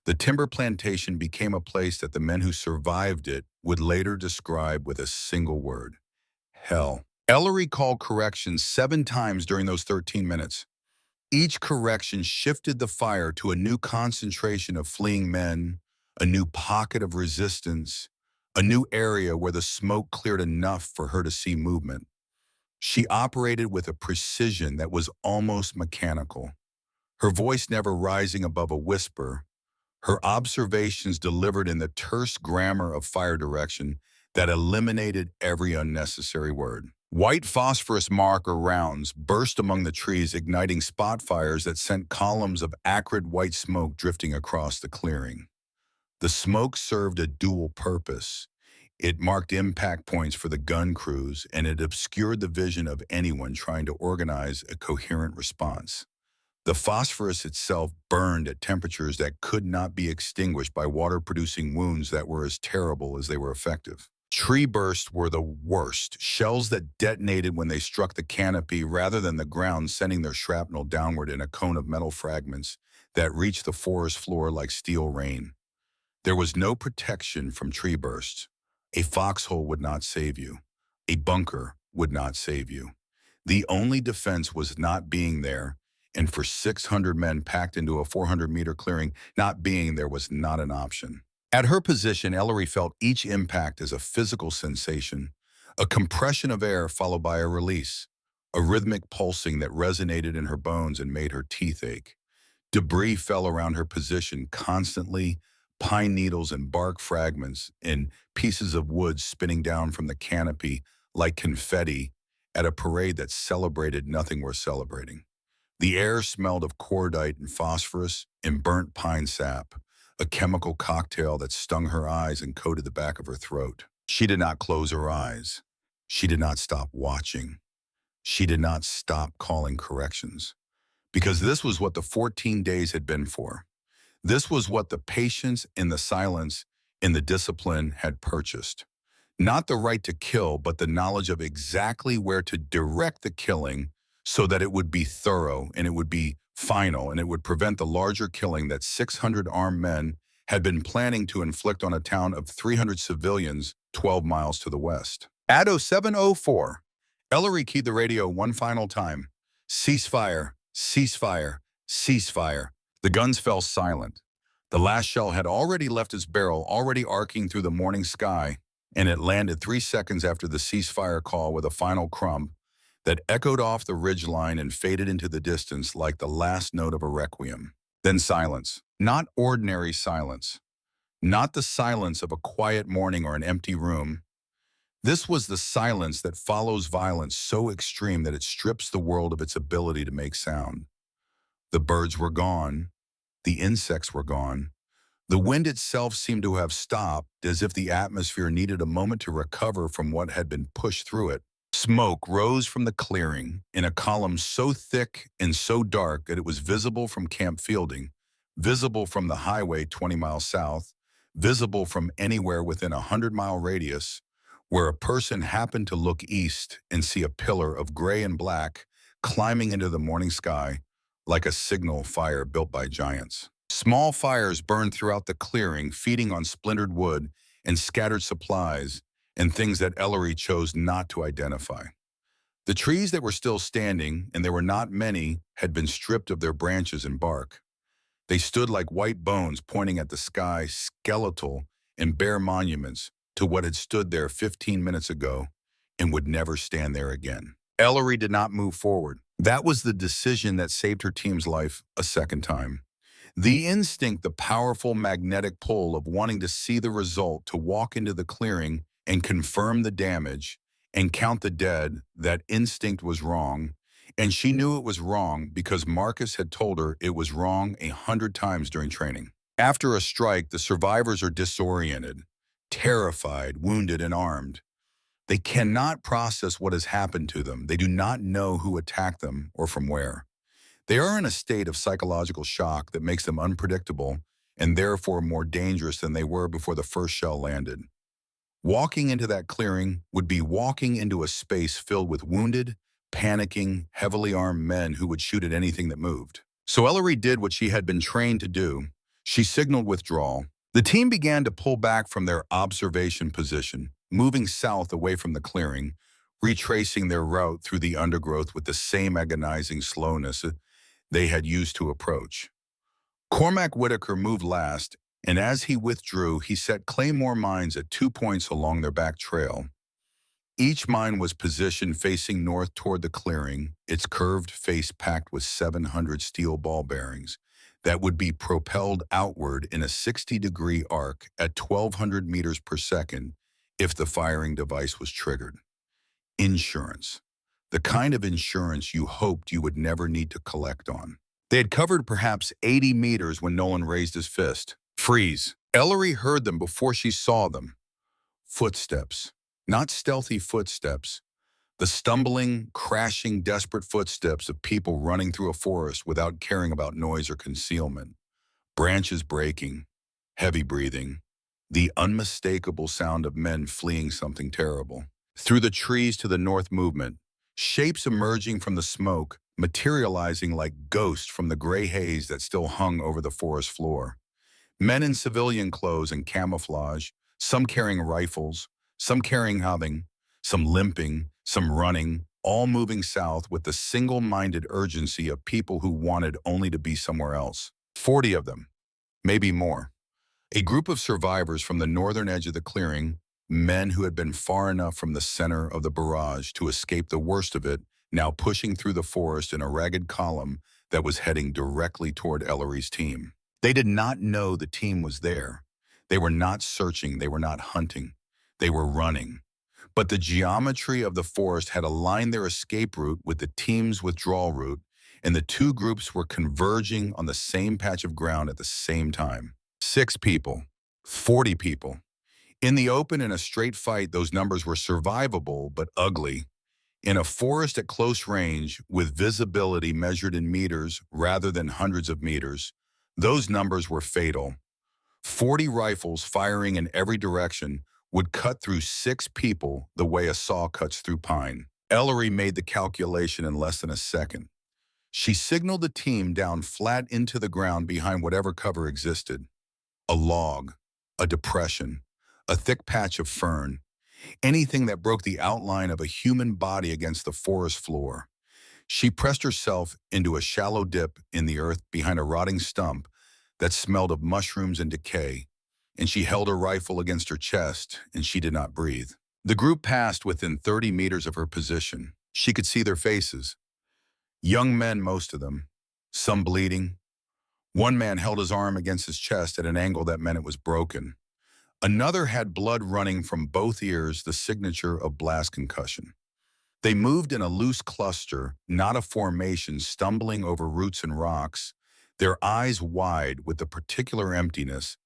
A: the timber plantation became a place that the men who survived it would later describe with a single word: hell. Ellery called corrections 7 times during those 13 minutes. Each correction shifted the fire to a new concentration of fleeing men, a new pocket of resistance, a new area where the smoke cleared enough for her to see movement. She operated with a precision that was almost mechanical, her voice never rising above a whisper, her observations delivered in the terse grammar of fire direction that eliminated every unnecessary word. White phosphorus marker rounds burst among the trees, igniting spot fires that sent columns of acrid white smoke drifting across the clearing. The smoke served a dual purpose. It marked impact points for the gun crews, and it obscured the vision of anyone trying to organize a coherent response. The phosphorus itself burned at temperatures that could not be extinguished by water-producing wounds that were as terrible as they were effective. Tree bursts were the worst, shells that detonated when they struck the canopy rather than the ground, sending their shrapnel downward in a cone of metal fragments that reached the forest floor like steel rain. There was no protection from tree bursts. A foxhole would not save you. A bunker would not save you. The only defense was not being there, And for 600 men packed into a 400-meter clearing, not being there was not an option. At her position, Ellery felt each impact as a physical sensation, a compression of air followed by a release, a rhythmic pulsing that resonated in her bones and made her teeth ache. Debris fell around her position constantly, pine needles and bark fragments and pieces of wood spinning down from the canopy like confetti at a parade that celebrated nothing worth celebrating. The air smelled of cordite and phosphorus and burnt pine sap, a chemical cocktail that stung her eyes and coated the back of her throat. She did not close her eyes. She did not stop watching. She did not stop calling corrections. Because this was what the 14 days had been for. This was what the patience and the silence and the discipline had purchased. Not the right to kill, but the knowledge of exactly where to direct the killing so that it would be thorough and it would be final and it would prevent the larger killing that 600 armed men had been planning to inflict on a town of 300 civilians 12 miles to the west. At 07:04, Ellery keyed the radio one final time. Ceasefire, ceasefire, ceasefire. The guns fell silent. The last shell had already left its barrel, already arcing through the morning sky, and it landed 3 seconds after the ceasefire call with a final crump that echoed off the ridgeline and faded into the distance like the last note of a requiem. Then silence. Not ordinary silence. Not the silence of a quiet morning or an empty room. This was the silence that follows violence so extreme that it strips the world of its ability to make sound. The birds were gone. The insects were gone. The wind itself seemed to have stopped, as if the atmosphere needed a moment to recover from what had been pushed through it. Smoke rose from the clearing in a column so thick and so dark that it was visible from Camp Fielding, visible from the highway 20 miles south, visible from anywhere within a 100-mile radius, where a person happened to look east and see a pillar of gray and black climbing into the morning sky like a signal fire built by giants. Small fires burned throughout the clearing, feeding on splintered wood and scattered supplies and things that Ellery chose not to identify. The trees that were still standing, and there were not many, had been stripped of their branches and bark. They stood like white bones pointing at the sky, skeletal and bare monuments to what had stood there 15 minutes ago and would never stand there again. Ellery did not move forward. That was the decision that saved her team's life a second time. The instinct, the powerful magnetic pull of wanting to see the result, to walk into the clearing and confirm the damage and count the dead, that instinct was wrong. And she knew it was wrong because Marcus had told her it was wrong 100 times during training. After a strike, the survivors are disoriented, terrified, wounded, and armed. They cannot process what has happened to them. They do not know who attacked them or from where. They are in a state of psychological shock that makes them unpredictable and therefore more dangerous than they were before the first shell landed. Walking into that clearing would be walking into a space filled with wounded, panicking, heavily armed men who would shoot at anything that moved. So Ellery did what she had been trained to do. She signaled withdrawal. The team began to pull back from their observation position, moving south away from the clearing, retracing their route through the undergrowth with the same agonizing slowness they had used to approach. Cormac Whitaker moved last, and as he withdrew, he set claymore mines at 2 points along their back trail. Each mine was positioned facing north toward the clearing, its curved face packed with 700 steel ball bearings that would be propelled outward in a 60-degree arc at 1,200 meters per second if the firing device was triggered. Insurance. The kind of insurance you hoped you would never need to collect on. They had covered perhaps 80 meters when Nolan raised his fist. Freeze. Ellery heard them before she saw them. Footsteps. Not stealthy footsteps. The stumbling, crashing, desperate footsteps of people running through a forest without caring about noise or concealment. Branches breaking. Heavy breathing. The unmistakable sound of men fleeing something terrible. Through the trees to the north movement. Shapes emerging from the smoke, materializing like ghosts from the gray haze that still hung over the forest floor. Men in civilian clothes and camouflage, some carrying rifles, some carrying nothing, some limping, some running, all moving south with the single-minded urgency of people who wanted only to be somewhere else. 40 of them, maybe more. A group of survivors from the northern edge of the clearing, men who had been far enough from the center of the barrage to escape the worst of it, now pushing through the forest in a ragged column that was heading directly toward Ellery's team. They did not know the team was there. They were not searching, they were not hunting. They were running. But the geometry of the forest had aligned their escape route with the team's withdrawal route, and the two groups were converging on the same patch of ground at the same time. 6 people, 40 people. In the open, in a straight fight, those numbers were survivable but ugly. In a forest at close range, with visibility measured in meters rather than hundreds of meters, those numbers were fatal. 40 rifles firing in every direction would cut through 6 people the way a saw cuts through pine. Ellery made the calculation in less than a second. She signaled the team down flat into the ground behind whatever cover existed. A log, a depression, a thick patch of fern, anything that broke the outline of a human body against the forest floor. She pressed herself into a shallow dip in the earth behind a rotting stump that smelled of mushrooms and decay, and she held her rifle against her chest, and she did not breathe. The group passed within 30 meters of her position. She could see their faces. Young men, most of them, some bleeding. One man held his arm against his chest at an angle that meant it was broken. Another had blood running from both ears, the signature of blast concussion. They moved in a loose cluster, not a formation, stumbling over roots and rocks, their eyes wide with the particular emptiness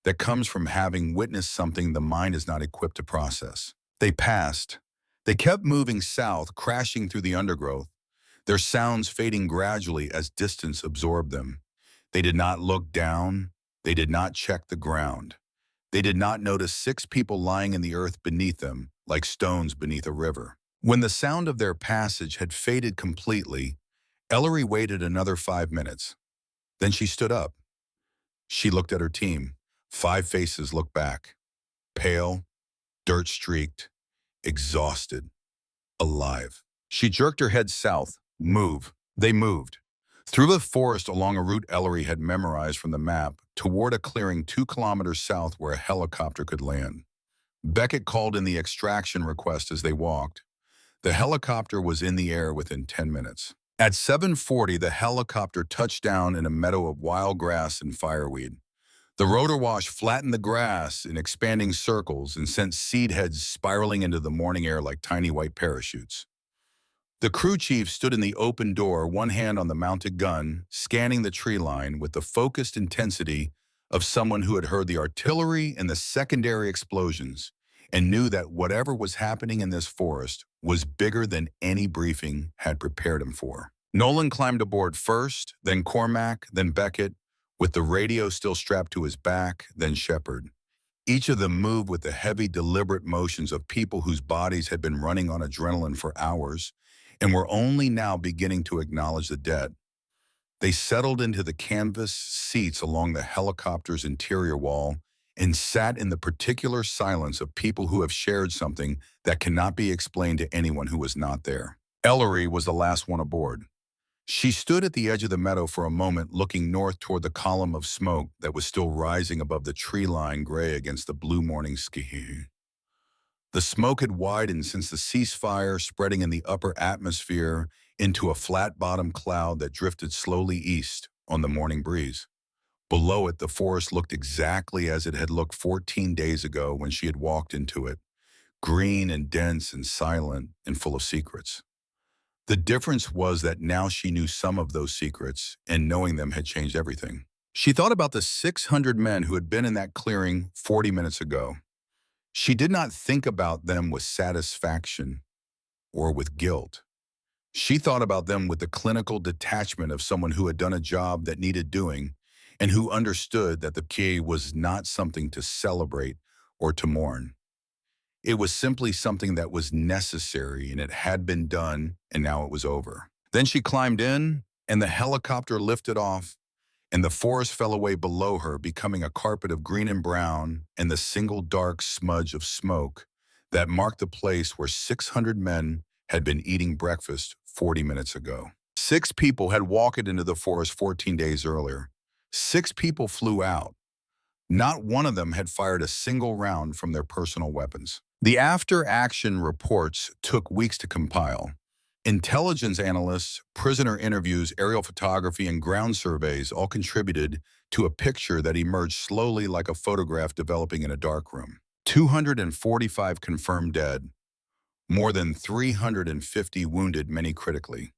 A: that comes from having witnessed something the mind is not equipped to process. They passed. They kept moving south, crashing through the undergrowth, their sounds fading gradually as distance absorbed them. They did not look down. They did not check the ground. They did not notice 6 people lying in the earth beneath them, like stones beneath a river. When the sound of their passage had faded completely, Ellery waited another 5 minutes. Then she stood up. She looked at her team. 5 faces looked back. Pale, dirt-streaked, exhausted, alive. She jerked her head south. Move. They moved. Through the forest along a route Ellery had memorized from the map, toward a clearing 2 kilometers south where a helicopter could land. Beckett called in the extraction request as they walked. The helicopter was in the air within 10 minutes. At 7:40, the helicopter touched down in a meadow of wild grass and fireweed. The rotor wash flattened the grass in expanding circles and sent seed heads spiraling into the morning air like tiny white parachutes. The crew chief stood in the open door, one hand on the mounted gun, scanning the tree line with the focused intensity of someone who had heard the artillery and the secondary explosions and knew that whatever was happening in this forest was bigger than any briefing had prepared him for. Nolan climbed aboard first, then Cormac, then Beckett, with the radio still strapped to his back, then Shepard. Each of them moved with the heavy, deliberate motions of people whose bodies had been running on adrenaline for hours and were only now beginning to acknowledge the dead. They settled into the canvas seats along the helicopter's interior wall and sat in the particular silence of people who have shared something that cannot be explained to anyone who was not there. Ellery was the last one aboard. She stood at the edge of the meadow for a moment, looking north toward the column of smoke that was still rising above the tree line, gray against the blue morning sky. The smoke had widened since the ceasefire, spreading in the upper atmosphere into a flat-bottomed cloud that drifted slowly east on the morning breeze. Below it, the forest looked exactly as it had looked 14 days ago when she had walked into it, green and dense and silent and full of secrets. The difference was that now she knew some of those secrets, and knowing them had changed everything. She thought about the 600 men who had been in that clearing 40 minutes ago. She did not think about them with satisfaction or with guilt. She thought about them with the clinical detachment of someone who had done a job that needed doing and who understood that the key was not something to celebrate or to mourn. It was simply something that was necessary, and it had been done, and now it was over. Then she climbed in, and the helicopter lifted off, and the forest fell away below her, becoming a carpet of green and brown, and the single dark smudge of smoke that marked the place where 600 men had been eating breakfast 40 minutes ago. 6 people had walked into the forest 14 days earlier. 6 people flew out. Not one of them had fired a single round from their personal weapons. The after-action reports took weeks to compile. Intelligence analysts, prisoner interviews, aerial photography, and ground surveys all contributed to a picture that emerged slowly like a photograph developing in a darkroom. 245 confirmed dead, more than 350 wounded, many critically.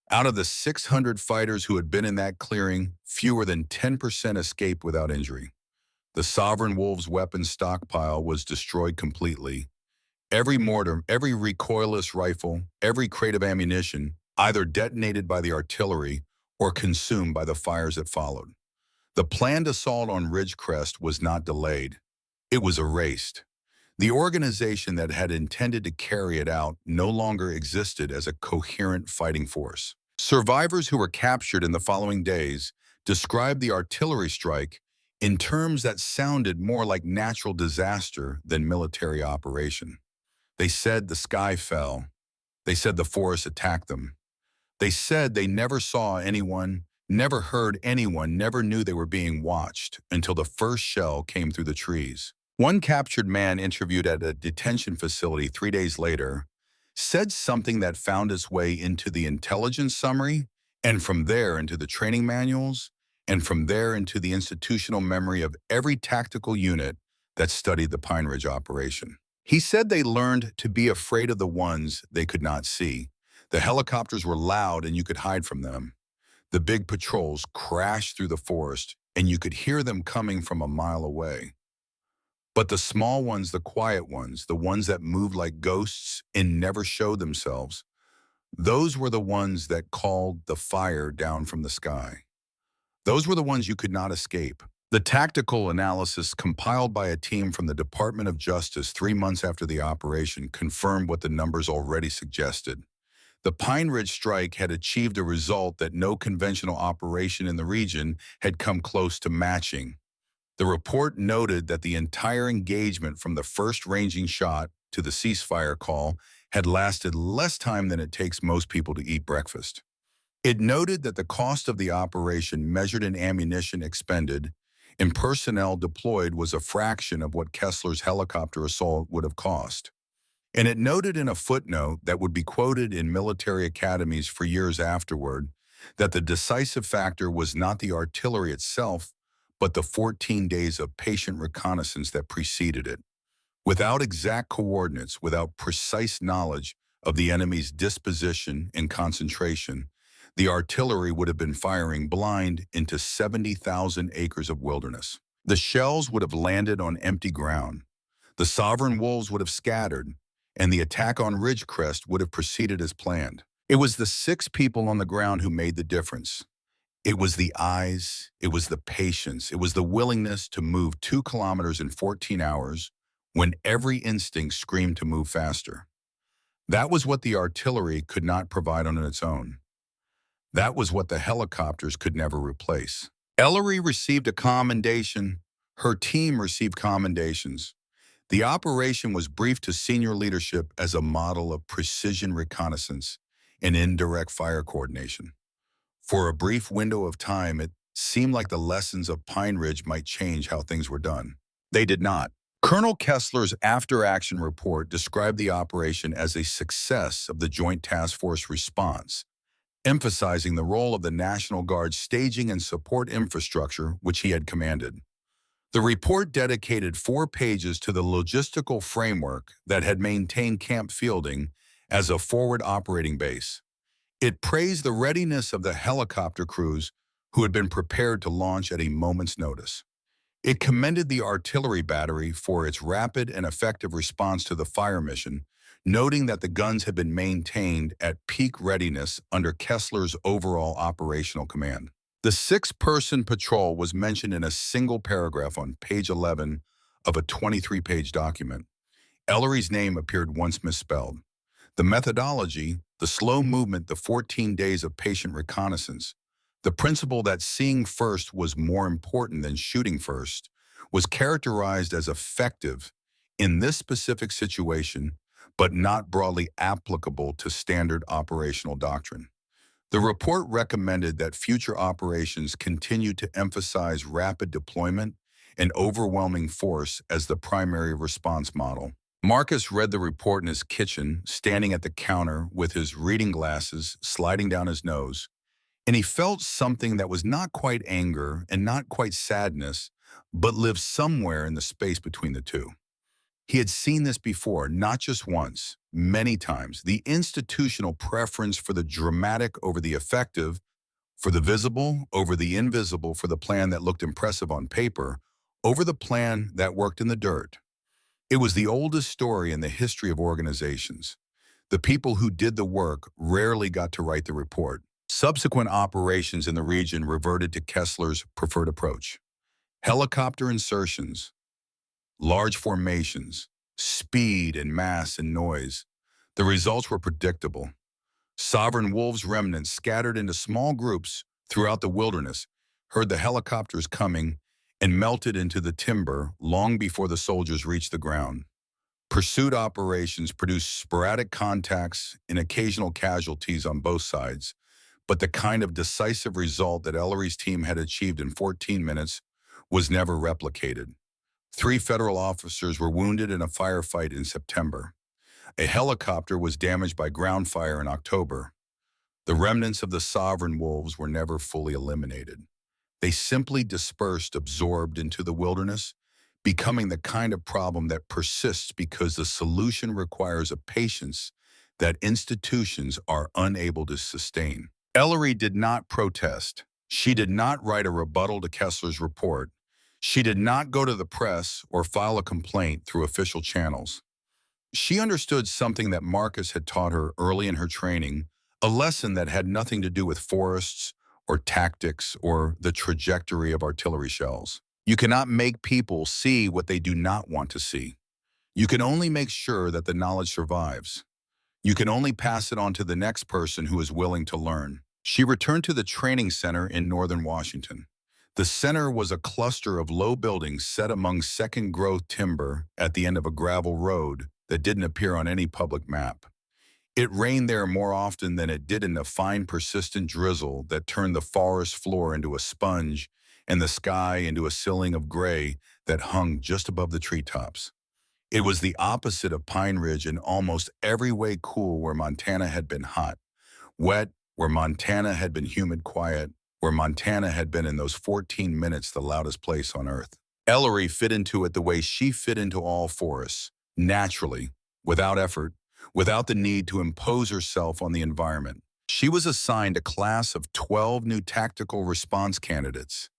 A: Out of the 600 fighters who had been in that clearing, fewer than 10% escaped without injury. The Sovereign Wolves weapons stockpile was destroyed completely. Every mortar, every recoilless rifle, every crate of ammunition, either detonated by the artillery or consumed by the fires that followed. The planned assault on Ridgecrest was not delayed. It was erased. The organization that had intended to carry it out no longer existed as a coherent fighting force. Survivors who were captured in the following days described the artillery strike in terms that sounded more like natural disaster than military operation. They said the sky fell. They said the forest attacked them. They said they never saw anyone, never heard anyone, never knew they were being watched until the first shell came through the trees. One captured man interviewed at a detention facility 3 days later said something that found its way into the intelligence summary, and from there into the training manuals, and from there into the institutional memory of every tactical unit that studied the Pine Ridge operation. He said they learned to be afraid of the ones they could not see. The helicopters were loud and you could hide from them. The big patrols crashed through the forest and you could hear them coming from a mile away. But the small ones, the quiet ones, the ones that moved like ghosts and never showed themselves, those were the ones that called the fire down from the sky. Those were the ones you could not escape. The tactical analysis compiled by a team from the Department of Justice 3 months after the operation confirmed what the numbers already suggested. The Pine Ridge strike had achieved a result that no conventional operation in the region had come close to matching. The report noted that the entire engagement from the first ranging shot to the ceasefire call had lasted less time than it takes most people to eat breakfast. It noted that the cost of the operation measured in ammunition expended and personnel deployed was a fraction of what Kessler's helicopter assault would have cost. And it noted in a footnote that would be quoted in military academies for years afterward that the decisive factor was not the artillery itself, but the 14 days of patient reconnaissance that preceded it. Without exact coordinates, without precise knowledge of the enemy's disposition and concentration, the artillery would have been firing blind into 70,000 acres of wilderness. The shells would have landed on empty ground. The Sovereign Wolves would have scattered, and the attack on Ridgecrest would have proceeded as planned. It was the 6 people on the ground who made the difference. It was the eyes, it was the patience, it was the willingness to move 2 kilometers in 14 hours when every instinct screamed to move faster. That was what the artillery could not provide on its own. That was what the helicopters could never replace. Ellery received a commendation. Her team received commendations. The operation was briefed to senior leadership as a model of precision reconnaissance and indirect fire coordination. For a brief window of time, it seemed like the lessons of Pine Ridge might change how things were done. They did not. Colonel Kessler's after-action report described the operation as a success of the Joint Task Force response, emphasizing the role of the National Guard's staging and support infrastructure, which he had commanded. The report dedicated 4 pages to the logistical framework that had maintained Camp Fielding as a forward operating base. It praised the readiness of the helicopter crews who had been prepared to launch at a moment's notice. It commended the artillery battery for its rapid and effective response to the fire mission, noting that the guns had been maintained at peak readiness under Kessler's overall operational command. The 6-person patrol was mentioned in a single paragraph on page 11 of a 23-page document. Ellery's name appeared once misspelled. The methodology, the slow movement, the 14 days of patient reconnaissance, the principle that seeing first was more important than shooting first, was characterized as effective in this specific situation, but not broadly applicable to standard operational doctrine. The report recommended that future operations continue to emphasize rapid deployment and overwhelming force as the primary response model. Marcus read the report in his kitchen, standing at the counter with his reading glasses sliding down his nose, and he felt something that was not quite anger and not quite sadness, but lived somewhere in the space between the two. He had seen this before, not just once, many times. The institutional preference for the dramatic over the effective, for the visible over the invisible, for the plan that looked impressive on paper, over the plan that worked in the dirt. It was the oldest story in the history of organizations. The people who did the work rarely got to write the report. Subsequent operations in the region reverted to Kessler's preferred approach. Helicopter insertions, large formations, speed and mass and noise. The results were predictable. Sovereign Wolves remnants scattered into small groups throughout the wilderness heard the helicopters coming and melted into the timber long before the soldiers reached the ground. Pursuit operations produced sporadic contacts and occasional casualties on both sides, but the kind of decisive result that Ellery's team had achieved in 14 minutes was never replicated. 3 federal officers were wounded in a firefight in September. A helicopter was damaged by ground fire in October. The remnants of the Sovereign Wolves were never fully eliminated. They simply dispersed, absorbed into the wilderness, becoming the kind of problem that persists because the solution requires a patience that institutions are unable to sustain. Ellery did not protest. She did not write a rebuttal to Kessler's report. She did not go to the press or file a complaint through official channels. She understood something that Marcus had taught her early in her training, a lesson that had nothing to do with forests or tactics or the trajectory of artillery shells. You cannot make people see what they do not want to see. You can only make sure that the knowledge survives. You can only pass it on to the next person who is willing to learn. She returned to the training center in northern Washington. The center was a cluster of low buildings set among second-growth timber at the end of a gravel road that didn't appear on any public map. It rained there more often than it did in the fine, persistent drizzle that turned the forest floor into a sponge and the sky into a ceiling of gray that hung just above the treetops. It was the opposite of Pine Ridge in almost every way, cool where Montana had been hot, wet where Montana had been humid, quiet where Montana had been in those 14 minutes the loudest place on earth. Ellery fit into it the way she fit into all forests, naturally, without effort, without the need to impose herself on the environment. She was assigned a class of 12 new tactical response candidates,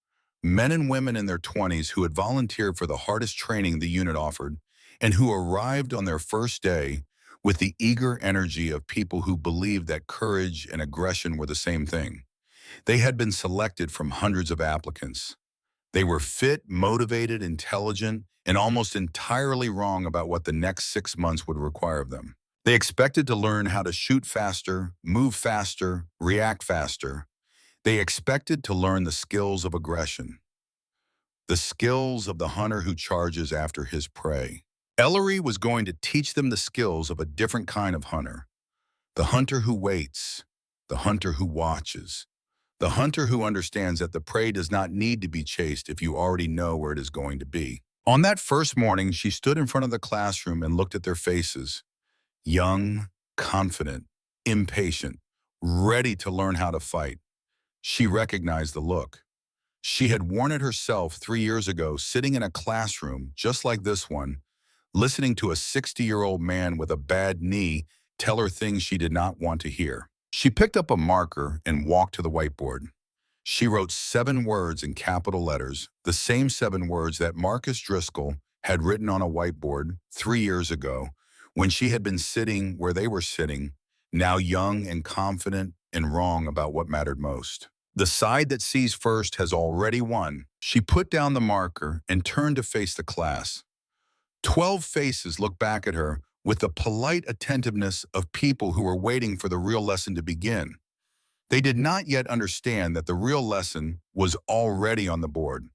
A: men and women in their 20s who had volunteered for the hardest training the unit offered and who arrived on their first day with the eager energy of people who believed that courage and aggression were the same thing. They had been selected from hundreds of applicants. They were fit, motivated, intelligent, and almost entirely wrong about what the next 6 months would require of them. They expected to learn how to shoot faster, move faster, react faster. They expected to learn the skills of aggression, the skills of the hunter who charges after his prey. Ellery was going to teach them the skills of a different kind of hunter, the hunter who waits, the hunter who watches, the hunter who understands that the prey does not need to be chased if you already know where it is going to be. On that first morning, she stood in front of the classroom and looked at their faces. Young, confident, impatient, ready to learn how to fight. She recognized the look. She had worn it herself 3 years ago, sitting in a classroom just like this one, listening to a 60-year-old man with a bad knee tell her things she did not want to hear. She picked up a marker and walked to the whiteboard. She wrote 7 words in capital letters, the same 7 words that Marcus Driscoll had written on a whiteboard 3 years ago when she had been sitting where they were sitting, now young and confident and wrong about what mattered most. The side that sees first has already won. She put down the marker and turned to face the class. 12 faces looked back at her with the polite attentiveness of people who were waiting for the real lesson to begin. They did not yet understand that the real lesson was already on the board,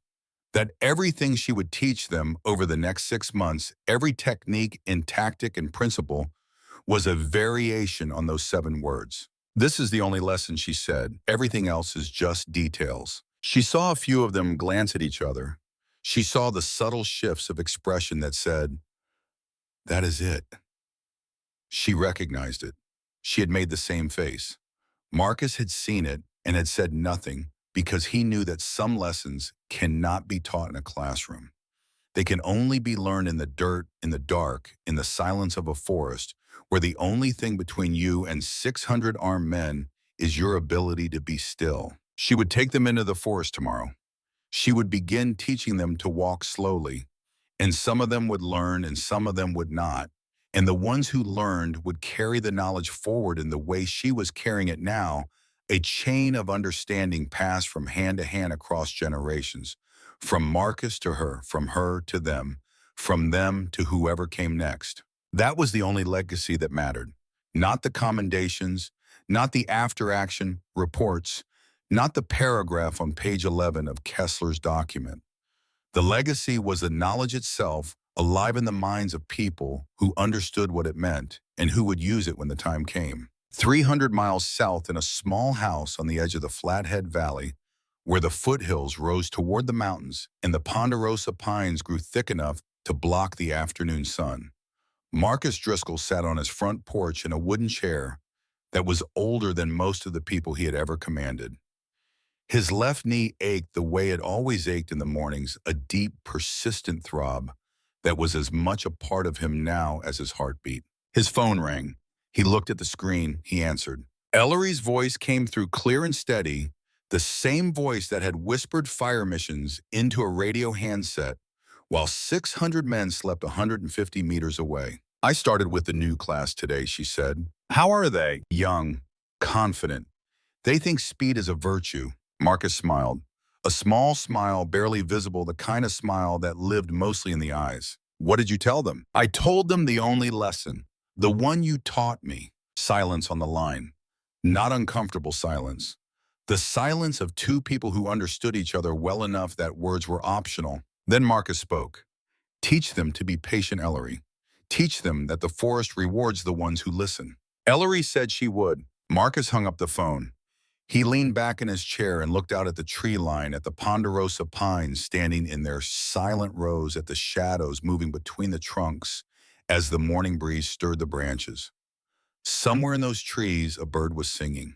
A: that everything she would teach them over the next 6 months, every technique and tactic and principle, was a variation on those 7 words. This is the only lesson, she said. Everything else is just details. She saw a few of them glance at each other. She saw the subtle shifts of expression that said, "That is it." She recognized it. She had made the same face. Marcus had seen it and had said nothing because he knew that some lessons cannot be taught in a classroom. They can only be learned in the dirt, in the dark, in the silence of a forest, where the only thing between you and 600 armed men is your ability to be still. She would take them into the forest tomorrow. She would begin teaching them to walk slowly, and some of them would learn and some of them would not. And the ones who learned would carry the knowledge forward in the way she was carrying it now, a chain of understanding passed from hand to hand across generations, from Marcus to her, from her to them, from them to whoever came next. That was the only legacy that mattered. Not the commendations, not the after-action reports, not the paragraph on page 11 of Kessler's document. The legacy was the knowledge itself, alive in the minds of people who understood what it meant and who would use it when the time came. 300 miles south, in a small house on the edge of the Flathead Valley, where the foothills rose toward the mountains and the ponderosa pines grew thick enough to block the afternoon sun, Marcus Driscoll sat on his front porch in a wooden chair that was older than most of the people he had ever commanded. His left knee ached the way it always ached in the mornings, a deep, persistent throb that was as much a part of him now as his heartbeat. His phone rang. He looked at the screen. He answered. Ellery's voice came through clear and steady, the same voice that had whispered fire missions into a radio handset while 600 men slept 150 meters away. I started with the new class today, she said. How are they? Young, confident. They think speed is a virtue. Marcus smiled. A small smile, barely visible, the kind of smile that lived mostly in the eyes. What did you tell them? I told them the only lesson, the one you taught me. Silence on the line. Not uncomfortable silence. The silence of two people who understood each other well enough that words were optional. Then Marcus spoke. Teach them to be patient, Ellery. Teach them that the forest rewards the ones who listen. Ellery said she would. Marcus hung up the phone. He leaned back in his chair and looked out at the tree line, at the ponderosa pines standing in their silent rows, at the shadows moving between the trunks as the morning breeze stirred the branches. Somewhere in those trees, a bird was singing.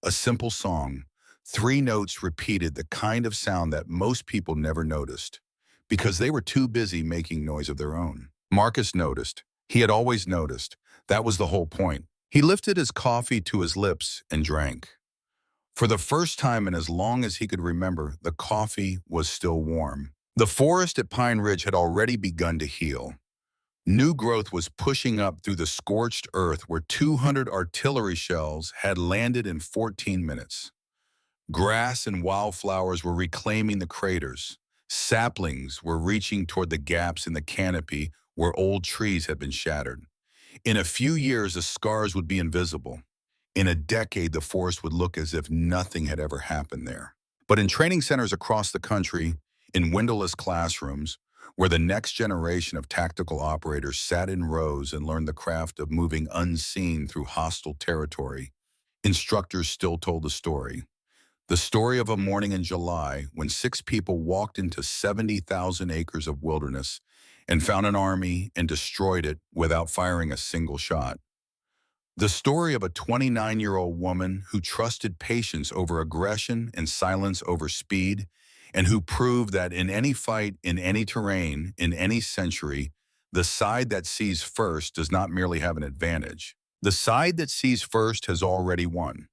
A: A simple song, 3 notes repeated, the kind of sound that most people never noticed, because they were too busy making noise of their own. Marcus noticed. He had always noticed. That was the whole point. He lifted his coffee to his lips and drank. For the first time in as long as he could remember, the coffee was still warm. The forest at Pine Ridge had already begun to heal. New growth was pushing up through the scorched earth where 200 artillery shells had landed in 14 minutes. Grass and wildflowers were reclaiming the craters. Saplings were reaching toward the gaps in the canopy where old trees had been shattered. In a few years, the scars would be invisible. In a decade, the forest would look as if nothing had ever happened there. But in training centers across the country, in windowless classrooms, where the next generation of tactical operators sat in rows and learned the craft of moving unseen through hostile territory, instructors still told the story. The story of a morning in July when 6 people walked into 70,000 acres of wilderness and found an army and destroyed it without firing a single shot. The story of a 29-year-old woman who trusted patience over aggression and silence over speed, and who proved that in any fight, in any terrain, in any century, the side that sees first does not merely have an advantage. The side that sees first has already won.